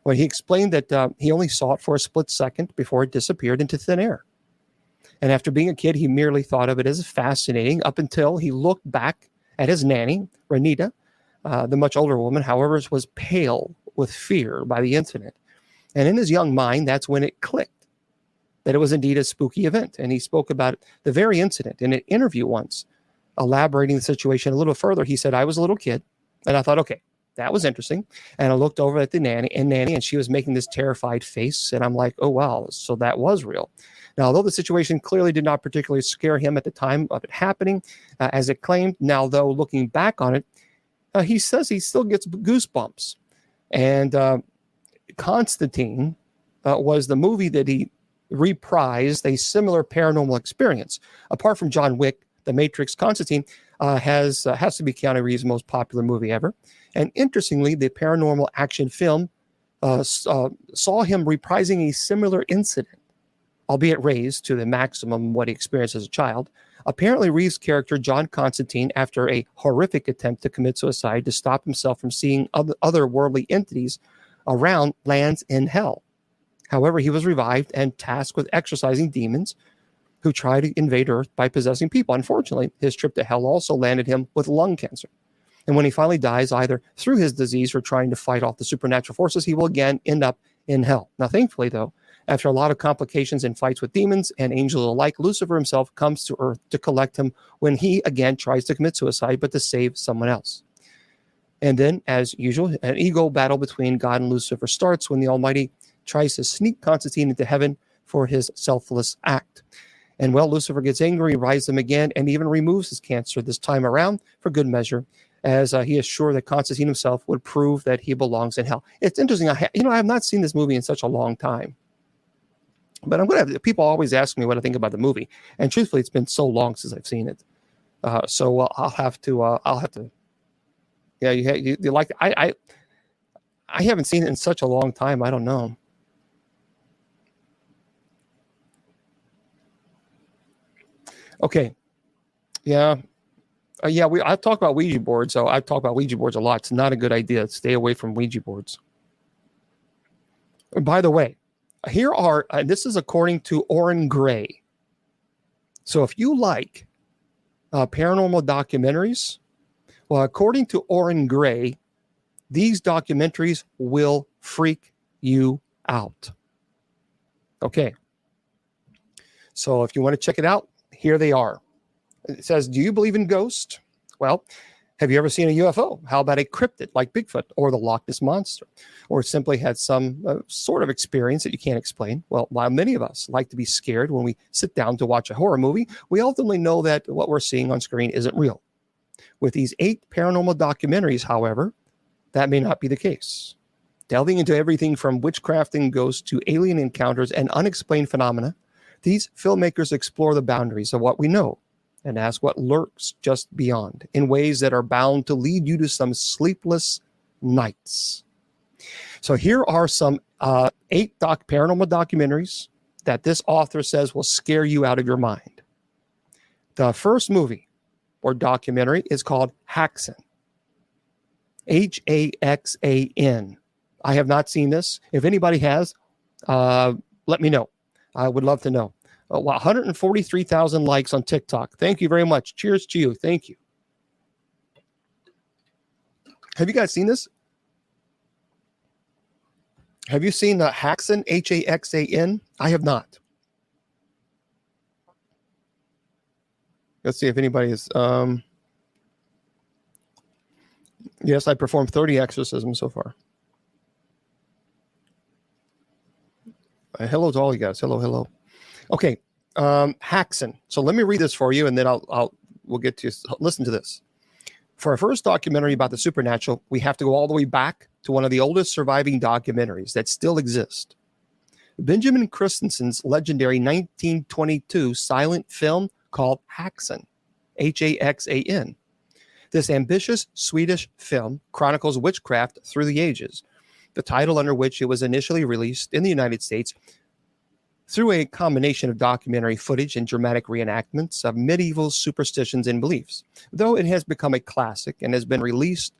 Well, he explained that he only saw it for a split second before it disappeared into thin air. And after being a kid, he merely thought of it as fascinating up until he looked back at his nanny, Renita, the much older woman, however, was pale with fear by the incident. And in his young mind, that's when it clicked that it was indeed a spooky event. And he spoke about the very incident in an interview once, elaborating the situation a little further. He said, I was a little kid, and I thought, okay, that was interesting. And I looked over at the nanny, and she was making this terrified face. And I'm like, oh, wow, so that was real. Now, although the situation clearly did not particularly scare him at the time of it happening, as it claimed, now, though, looking back on it, he says he still gets goosebumps. And Constantine was the movie that he reprised a similar paranormal experience. Apart from John Wick, The Matrix, Constantine has to be Keanu Reeves' most popular movie ever. And interestingly, the paranormal action film saw him reprising a similar incident, albeit raised to the maximum what he experienced as a child. Apparently, Reeves' character, John Constantine, after a horrific attempt to commit suicide to stop himself from seeing otherworldly entities around, lands in hell. However, he was revived and tasked with exorcising demons who try to invade Earth by possessing people. Unfortunately, his trip to hell also landed him with lung cancer. And when he finally dies, either through his disease or trying to fight off the supernatural forces, he will again end up in hell. Now, thankfully, though, after a lot of complications and fights with demons and angels alike, Lucifer himself comes to Earth to collect him when he again tries to commit suicide, but to save someone else. And then, as usual, an ego battle between God and Lucifer starts when the Almighty tries to sneak Constantine into heaven for his selfless act. And well, Lucifer gets angry, rises him again, and even removes his cancer this time around for good measure, as he is sure that Constantine himself would prove that he belongs in hell. It's interesting. I have not seen this movie in such a long time. But people always ask me what I think about the movie, and truthfully, it's been so long since I've seen it. So I'll have to. Yeah, you like I haven't seen it in such a long time. I don't know. Okay, yeah, I've talked about Ouija boards. So I've talked about Ouija boards a lot. It's not a good idea. Stay away from Ouija boards. And by the way, here are, this is according to Oren Gray. So if you like paranormal documentaries, well, according to Oren Gray, these documentaries will freak you out. Okay. So if you want to check it out, here they are. It says, do you believe in ghosts? Well, have you ever seen a UFO? How about a cryptid like Bigfoot or the Loch Ness Monster? Or simply had some sort of experience that you can't explain? Well, while many of us like to be scared when we sit down to watch a horror movie, we ultimately know that what we're seeing on screen isn't real. With these 8 paranormal documentaries, however, that may not be the case. Delving into everything from witchcraft and ghosts to alien encounters and unexplained phenomena, these filmmakers explore the boundaries of what we know and ask what lurks just beyond in ways that are bound to lead you to some sleepless nights. So here are some 8 paranormal documentaries that this author says will scare you out of your mind. The first movie or documentary is called Haxan. Haxan. I have not seen this. If anybody has, let me know. I would love to know. 143,000 likes on TikTok. Thank you very much. Cheers to you. Thank you. Have you guys seen this? Have you seen Haxan, Haxan? I have not. Let's see if anybody is. Yes, I performed 30 exorcisms so far. Hello to all you guys. Hello. Okay, Haxan. So let me read this for you, and then we'll get to listen to this. For our first documentary about the supernatural, we have to go all the way back to one of the oldest surviving documentaries that still exist. Benjamin Christensen's legendary 1922 silent film called Haxan, Haxan. This ambitious Swedish film chronicles witchcraft through the ages, the title under which it was initially released in the United States through a combination of documentary footage and dramatic reenactments of medieval superstitions and beliefs. Though it has become a classic and has been released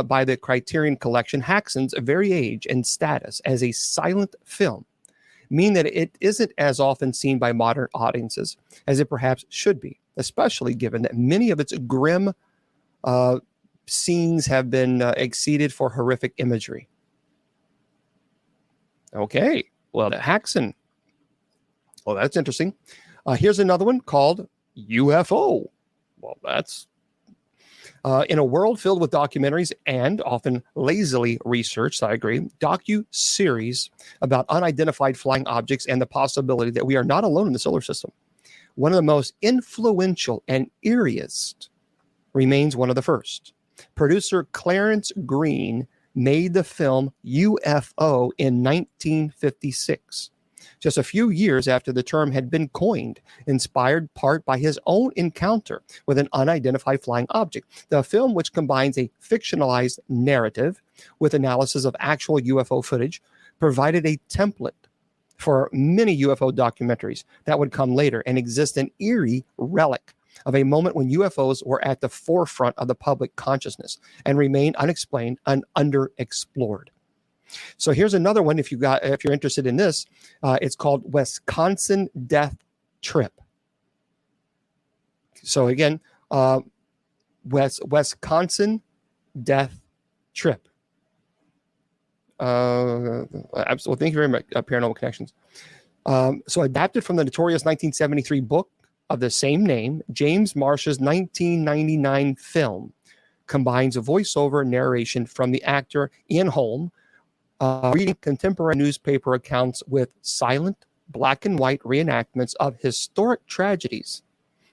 by the Criterion Collection, Haxan's very age and status as a silent film mean that it isn't as often seen by modern audiences as it perhaps should be, especially given that many of its grim scenes have been exceeded for horrific imagery. Okay, well, Haxan. Well, that's interesting. Here's another one called UFO. Well, that's in a world filled with documentaries and often lazily researched, I agree, docu-series about unidentified flying objects and the possibility that we are not alone in the solar system. One of the most influential and eeriest remains one of the first. Producer Clarence Green made the film UFO in 1956. just a few years after the term had been coined, inspired part by his own encounter with an unidentified flying object. The film, which combines a fictionalized narrative with analysis of actual UFO footage, provided a template for many UFO documentaries that would come later and exist an eerie relic of a moment when UFOs were at the forefront of the public consciousness and remained unexplained and underexplored. So here's another one. If you're interested in this, it's called Wisconsin Death Trip. So again, Wisconsin Death Trip. Absolutely. Thank you very much, Paranormal Connections. So adapted from the notorious 1973 book of the same name, James Marsh's 1999 film combines a voiceover narration from the actor Ian Holm, reading contemporary newspaper accounts with silent, black and white reenactments of historic tragedies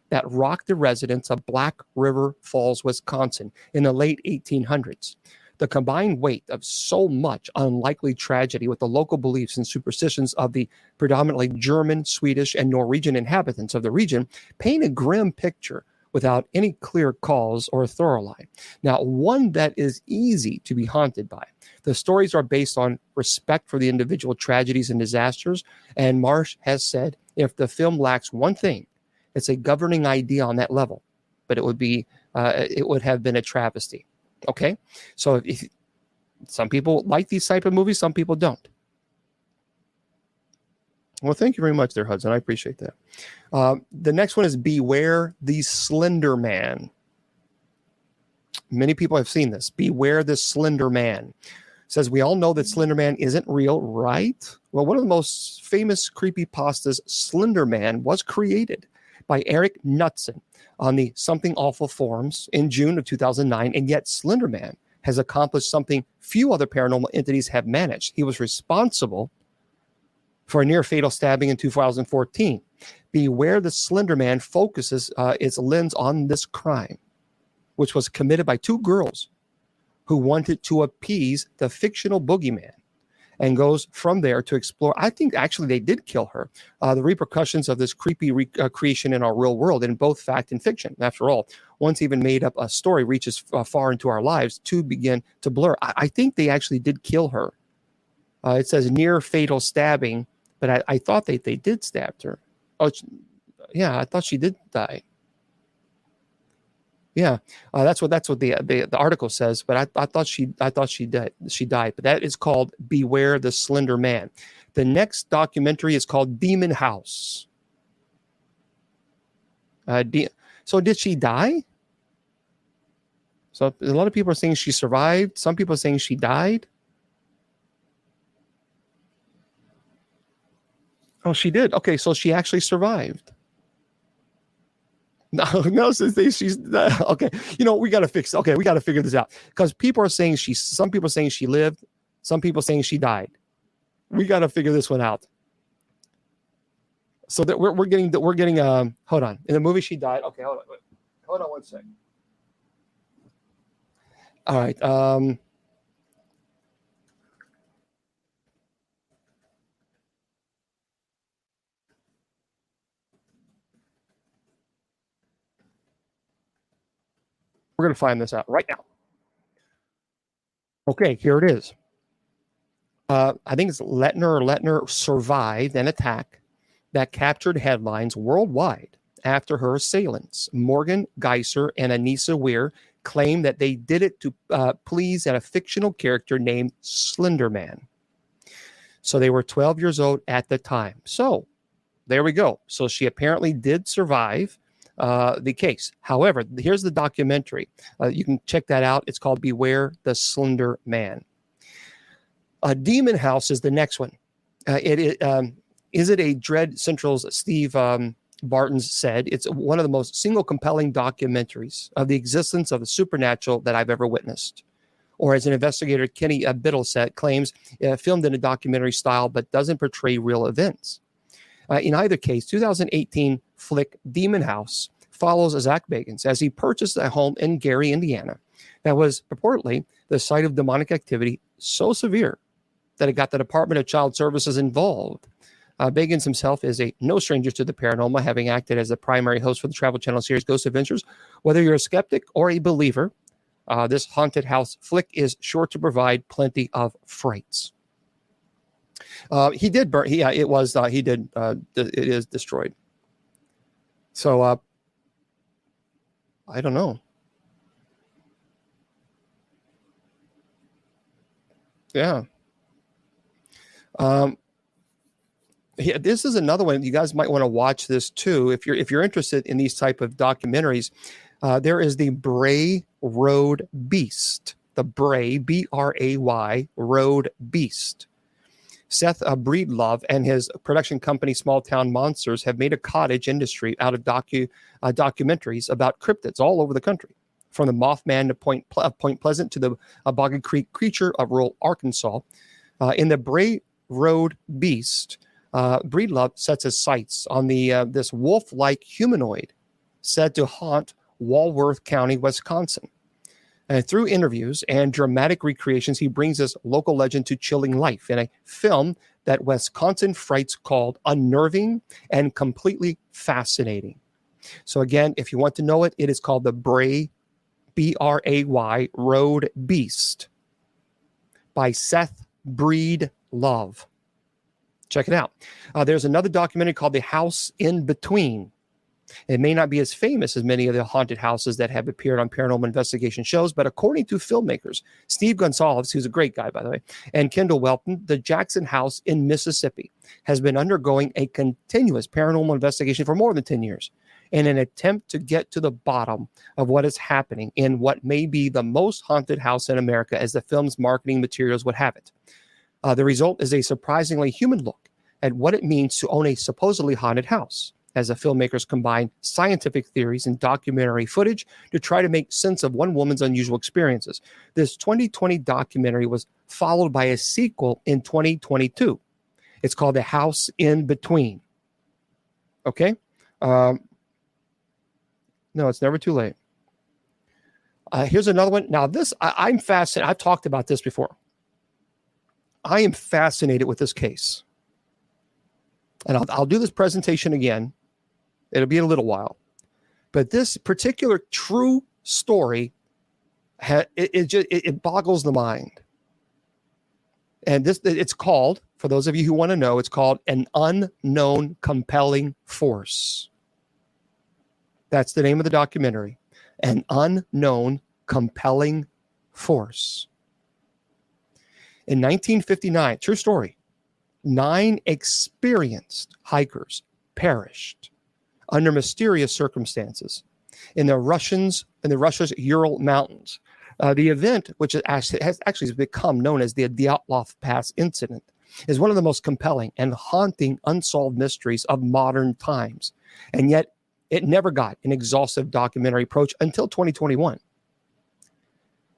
that rocked the residents of Black River Falls, Wisconsin in the late 1800s. The combined weight of so much unlikely tragedy with the local beliefs and superstitions of the predominantly German, Swedish, and Norwegian inhabitants of the region paint a grim picture without any clear cause or thorough lie. Now, one that is easy to be haunted by. The stories are based on respect for the individual tragedies and disasters, and Marsh has said if the film lacks one thing, it's a governing idea on that level, but it would have been a travesty. Okay, so if some people like these type of movies, some people don't. Well, thank you very much there, Hudson. I appreciate that. The next one is Beware the Slender Man. Many people have seen this. Beware the Slender Man. It says, we all know that Slender Man isn't real, right? Well, one of the most famous creepypastas, Slender Man, was created by Eric Knudsen on the Something Awful forums in June of 2009, and yet Slender Man has accomplished something few other paranormal entities have managed. He was responsible for a near-fatal stabbing in 2014. Beware the Slender Man focuses its lens on this crime, which was committed by two girls who wanted to appease the fictional boogeyman, and goes from there to explore. I think actually they did kill her. The repercussions of this creepy creation in our real world, in both fact and fiction. After all, once even made up a story reaches far into our lives, two begin to blur. I think they actually did kill her. It says near fatal stabbing, but I thought they did stab her. Oh, yeah, I thought she did die. Yeah, that's what the article says. But I thought she died. She died. But that is called Beware the Slender Man. The next documentary is called Demon House. So did she die? So a lot of people are saying she survived. Some people are saying she died. Oh, she did. Okay, so she actually survived. No, since she's okay. You know, we got to fix. Okay, we got to figure this out because people are saying some people are saying she lived, some people saying she died. We got to figure this one out. So that we're getting hold on. In the movie, she died. Okay, hold on one second. All right. We're going to find this out right now. Okay, here it is. I think it's Lettner survived an attack that captured headlines worldwide after her assailants, Morgan Geiser and Anissa Weir, claimed that they did it to please a fictional character named Slender Man. So they were 12 years old at the time. So there we go. So she apparently did survive the case. However, here's the documentary. You can check that out. It's called Beware the Slender Man. Demon House is the next one. Is it a Dread Central's Steve Bartons said, it's one of the most single compelling documentaries of the existence of the supernatural that I've ever witnessed. Or as an investigator, Kenny Biddle said, claims filmed in a documentary style but doesn't portray real events. In either case, 2018 flick Demon House follows Zach Bagans as he purchased a home in Gary, Indiana, that was purportedly the site of demonic activity so severe that it got the Department of Child Services involved. Bagans himself is no stranger to the paranormal, having acted as the primary host for the Travel Channel series Ghost Adventures. Whether you're a skeptic or a believer, this haunted house flick is sure to provide plenty of frights. He did burn. It is destroyed. So I don't know. Yeah. This is another one. You guys might want to watch this too if you're interested in these type of documentaries. There is the Bray Road Beast. The Bray, Bray, Road Beast. Seth Breedlove and his production company Small Town Monsters have made a cottage industry out of documentaries about cryptids all over the country, from the Mothman to Point Pleasant to the Boggy Creek creature of rural Arkansas. In the Bray Road Beast, Breedlove sets his sights on this wolf-like humanoid said to haunt Walworth County, Wisconsin. And through interviews and dramatic recreations, he brings this local legend to chilling life in a film that Wisconsin Frights called unnerving and completely fascinating. So again, if you want to know it, it is called the Bray, Bray, Road Beast by Seth Breedlove. Check it out. There's another documentary called The House in Between. It may not be as famous as many of the haunted houses that have appeared on paranormal investigation shows, but according to filmmakers Steve Gonsalves, who's a great guy, by the way, and Kendall Welton, the Jackson House in Mississippi has been undergoing a continuous paranormal investigation for more than 10 years in an attempt to get to the bottom of what is happening in what may be the most haunted house in America, as the film's marketing materials would have it. The result is a surprisingly human look at what it means to own a supposedly haunted house, as the filmmakers combine scientific theories and documentary footage to try to make sense of one woman's unusual experiences. This 2020 documentary was followed by a sequel in 2022. It's called The House in Between. Okay? No, it's never too late. Here's another one. Now, this, I'm fascinated. I've talked about this before. I am fascinated with this case. And I'll do this presentation again. It'll be a little while. But this particular true story, it boggles the mind. And it's called, for those of you who want to know, it's called An Unknown Compelling Force. That's the name of the documentary. An Unknown Compelling Force. In 1959, true story, 9 experienced hikers perished under mysterious circumstances in Russia's Ural Mountains. The event, which has actually become known as the Dyatlov Pass incident, is one of the most compelling and haunting unsolved mysteries of modern times. And yet it never got an exhaustive documentary approach until 2021.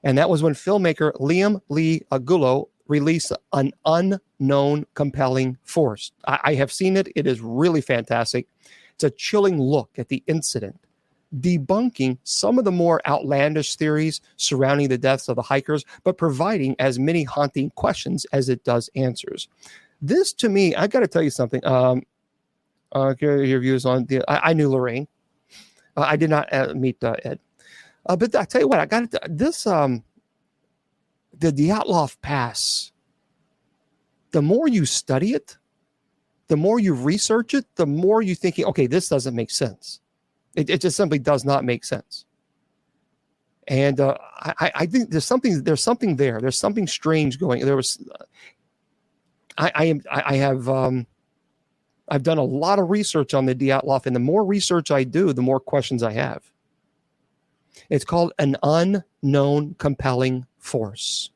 And that was when filmmaker Liam Lee Agullo released An Unknown Compelling Force. I have seen it. It is really fantastic. It's a chilling look at the incident, debunking some of the more outlandish theories surrounding the deaths of the hikers, but providing as many haunting questions as it does answers. This, to me, I got to tell you something. Your views on I knew Lorraine. I did not meet Ed. But I tell you what, I got this. The Dyatlov Pass. The more you study it, the more you research it, the more you're thinking, okay, this doesn't make sense. It just simply does not make sense. And I think there's something there. There's something strange going. There was. I've done a lot of research on the Dyatlov, and the more research I do, the more questions I have. It's called An Unknown Compelling Force.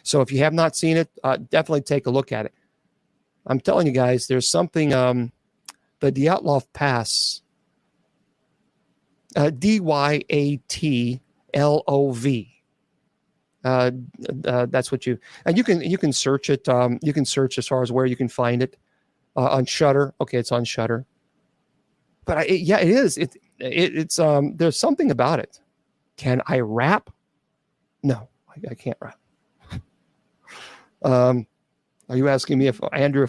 So if you have not seen it, definitely take a look at it. I'm telling you guys, there's something, the Dyatlov Pass, Dyatlov. That's what and you can search it. You can search as far as where you can find it on Shudder. Okay, it's on Shudder. But it is. It's there's something about it. Can I rap? No, I can't rap. Are you asking me if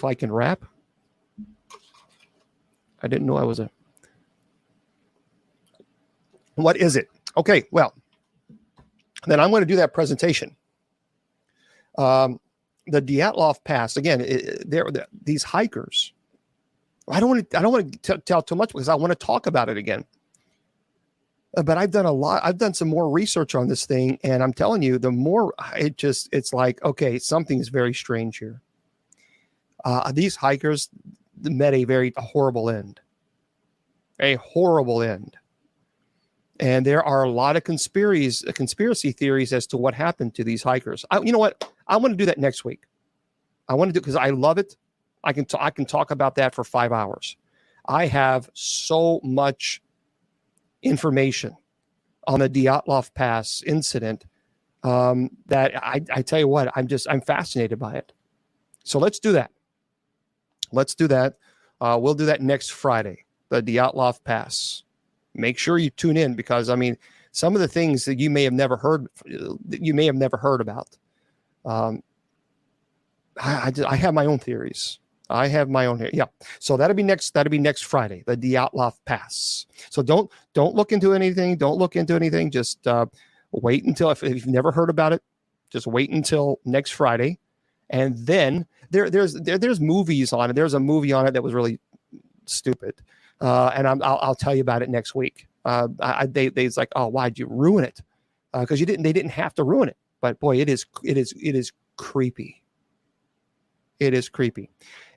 I can rap? I didn't know I was a. What is it? Okay, well, then I'm going to do that presentation. The Dyatlov Pass again. These hikers. I don't want to tell too much because I want to talk about it again. But I've done a lot. I've done some more research on this thing, and I'm telling you, the more it's like, okay, something is very strange here. These hikers met a horrible end. A horrible end. And there are a lot of conspiracy theories as to what happened to these hikers. You know what? I want to do that next week. I want to do because I love it. I can talk about that for 5 hours. I have so much information on the Dyatlov Pass incident that I tell you what, I'm fascinated by it. So let's do that. Let's do that. We'll do that next Friday, the Dyatlov Pass. Make sure you tune in because, I mean, some of the things that you may have never heard about. I have my own theories. Yeah. So that'll be next Friday, the Dyatlov Pass. So don't look into anything. Don't look into anything. Just wait until, if you've never heard about it, just wait until next Friday. And then there's movies on it. There's a movie on it that was really stupid. And I'll tell you about it next week. It's like, oh, why'd you ruin it? Because they didn't have to ruin it. But boy, it is creepy. It is creepy.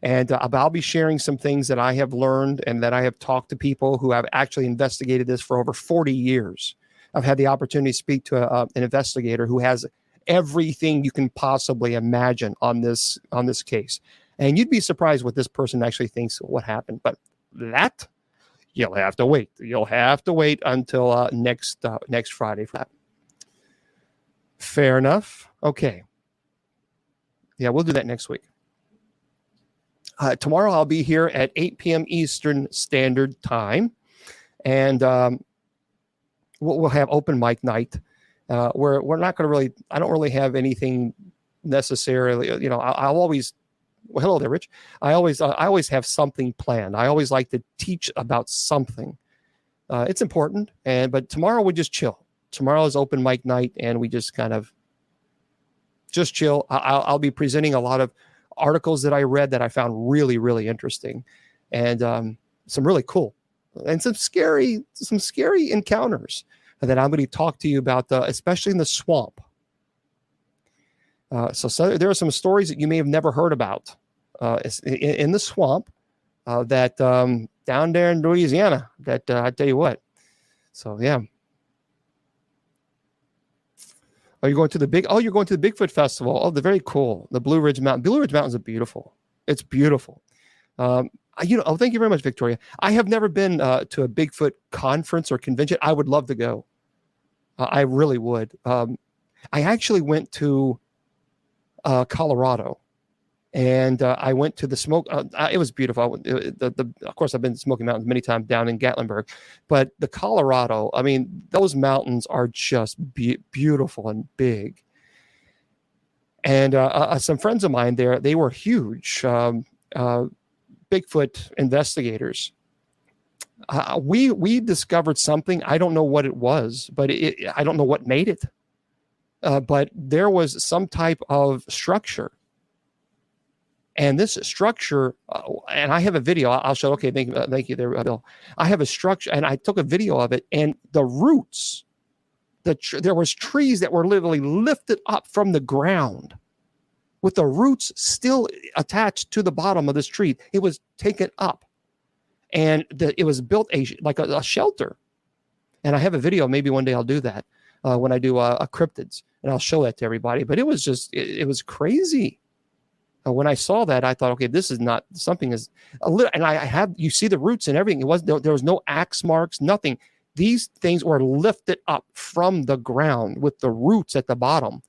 And I'll be sharing some things that I have learned and that I have talked to people who have actually investigated this for over 40 years. I've had the opportunity to speak to an investigator who has everything you can possibly imagine on this case. And you'd be surprised what this person actually thinks what happened. But that, you'll have to wait. You'll have to wait until next Friday for that. Fair enough. Okay. Yeah, we'll do that next week. Tomorrow I'll be here at 8 p.m. Eastern Standard Time, and we'll have open mic night. We're not going to really. I don't really have anything necessarily. You know, I'll always. Well, hello there, Rich. I always have something planned. I always like to teach about something. It's important, but tomorrow we just chill. Tomorrow is open mic night, and we just kind of just chill. I'll be presenting a lot of articles that I read that I found really, really interesting, and some really cool, and some scary encounters that I'm going to talk to you about, especially in the swamp. So there are some stories that you may have never heard about in the swamp that down there in Louisiana. That I tell you what. So yeah. You're going to the Bigfoot Festival. Oh, they're very cool. The Blue Ridge Mountain. Blue Ridge Mountains are beautiful. It's beautiful. Thank you very much, Victoria. I have never been to a Bigfoot conference or convention. I would love to go. I really would. I actually went to Colorado, and I went to the smoke. It was beautiful. Of course, I've been to Smoky Mountains many times down in Gatlinburg, but the Colorado, I mean, those mountains are just beautiful and big. And some friends of mine there, they were huge Bigfoot investigators. We discovered something. I don't know what it was, but I don't know what made it. But there was some type of structure. And this structure, and I have a video. I'll show. Okay, thank you there, Bill. I have a structure, and I took a video of it. And the roots, there was trees that were literally lifted up from the ground, with the roots still attached to the bottom of this tree. It was taken up, and it was built like a shelter. And I have a video. Maybe one day I'll do that when I do a cryptids, and I'll show that to everybody. But it was just, it was crazy. When I saw that, I thought, okay, this is not something is a little, and you see the roots and everything. There was no axe marks, nothing. These things were lifted up from the ground with the roots at the bottom.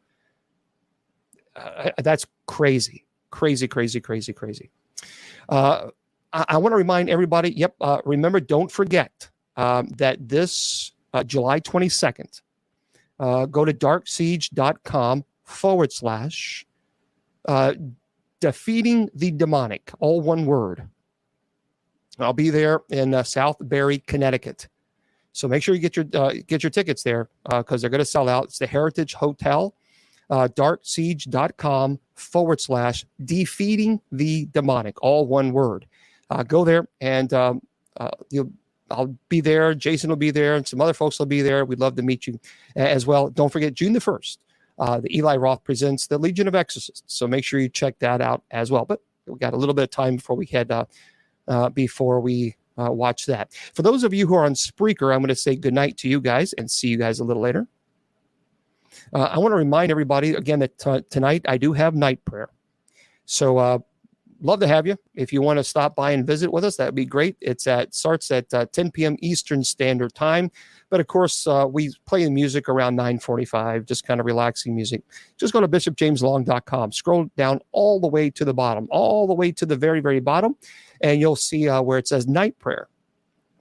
That's crazy. I want to remind everybody, remember, don't forget that this July 22nd, go to darksiege.com / Defeating the Demonic, all one word. I'll be there in Southbury, Connecticut. So make sure you get your tickets there because they're going to sell out. It's the Heritage Hotel, darksiege.com/defeating the demonic, all one word. Go there and I'll be there. Jason will be there and some other folks will be there. We'd love to meet you as well. Don't forget June the 1st, the Eli Roth presents the Legion of Exorcists. So make sure you check that out as well. But we got a little bit of time before we head watch that. For those of you who are on Spreaker, I'm going to say goodnight to you guys and see you guys a little later. I want to remind everybody again that tonight I do have night prayer. So love to have you. If you want to stop by and visit with us, that would be great. It starts at 10 p.m. Eastern Standard Time. But of course, we play the music around 9:45, just kind of relaxing music. Just go to bishopjameslong.com. Scroll down all the way to the bottom, all the way to the very, very bottom, and you'll see where it says night prayer.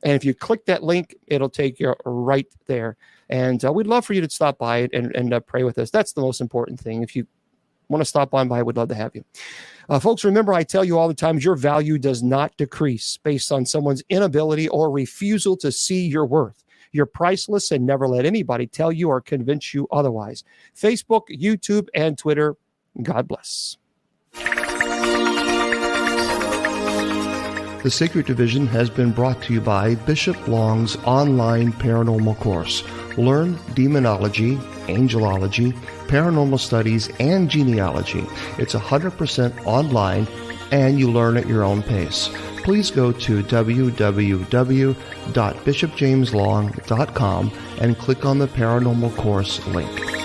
And if you click that link, it'll take you right there. And we'd love for you to stop by and pray with us. That's the most important thing. If you want to stop on by, we'd love to have you. Folks, remember, I tell you all the time, your value does not decrease based on someone's inability or refusal to see your worth. You're priceless, and never let anybody tell you or convince you otherwise. Facebook, YouTube, and Twitter. God bless. The Sacred Division has been brought to you by Bishop Long's online paranormal course. Learn demonology, angelology, paranormal studies, and genealogy. It's 100% online, and you learn at your own pace. Please go to www.bishopjameslong.com and click on the paranormal course link.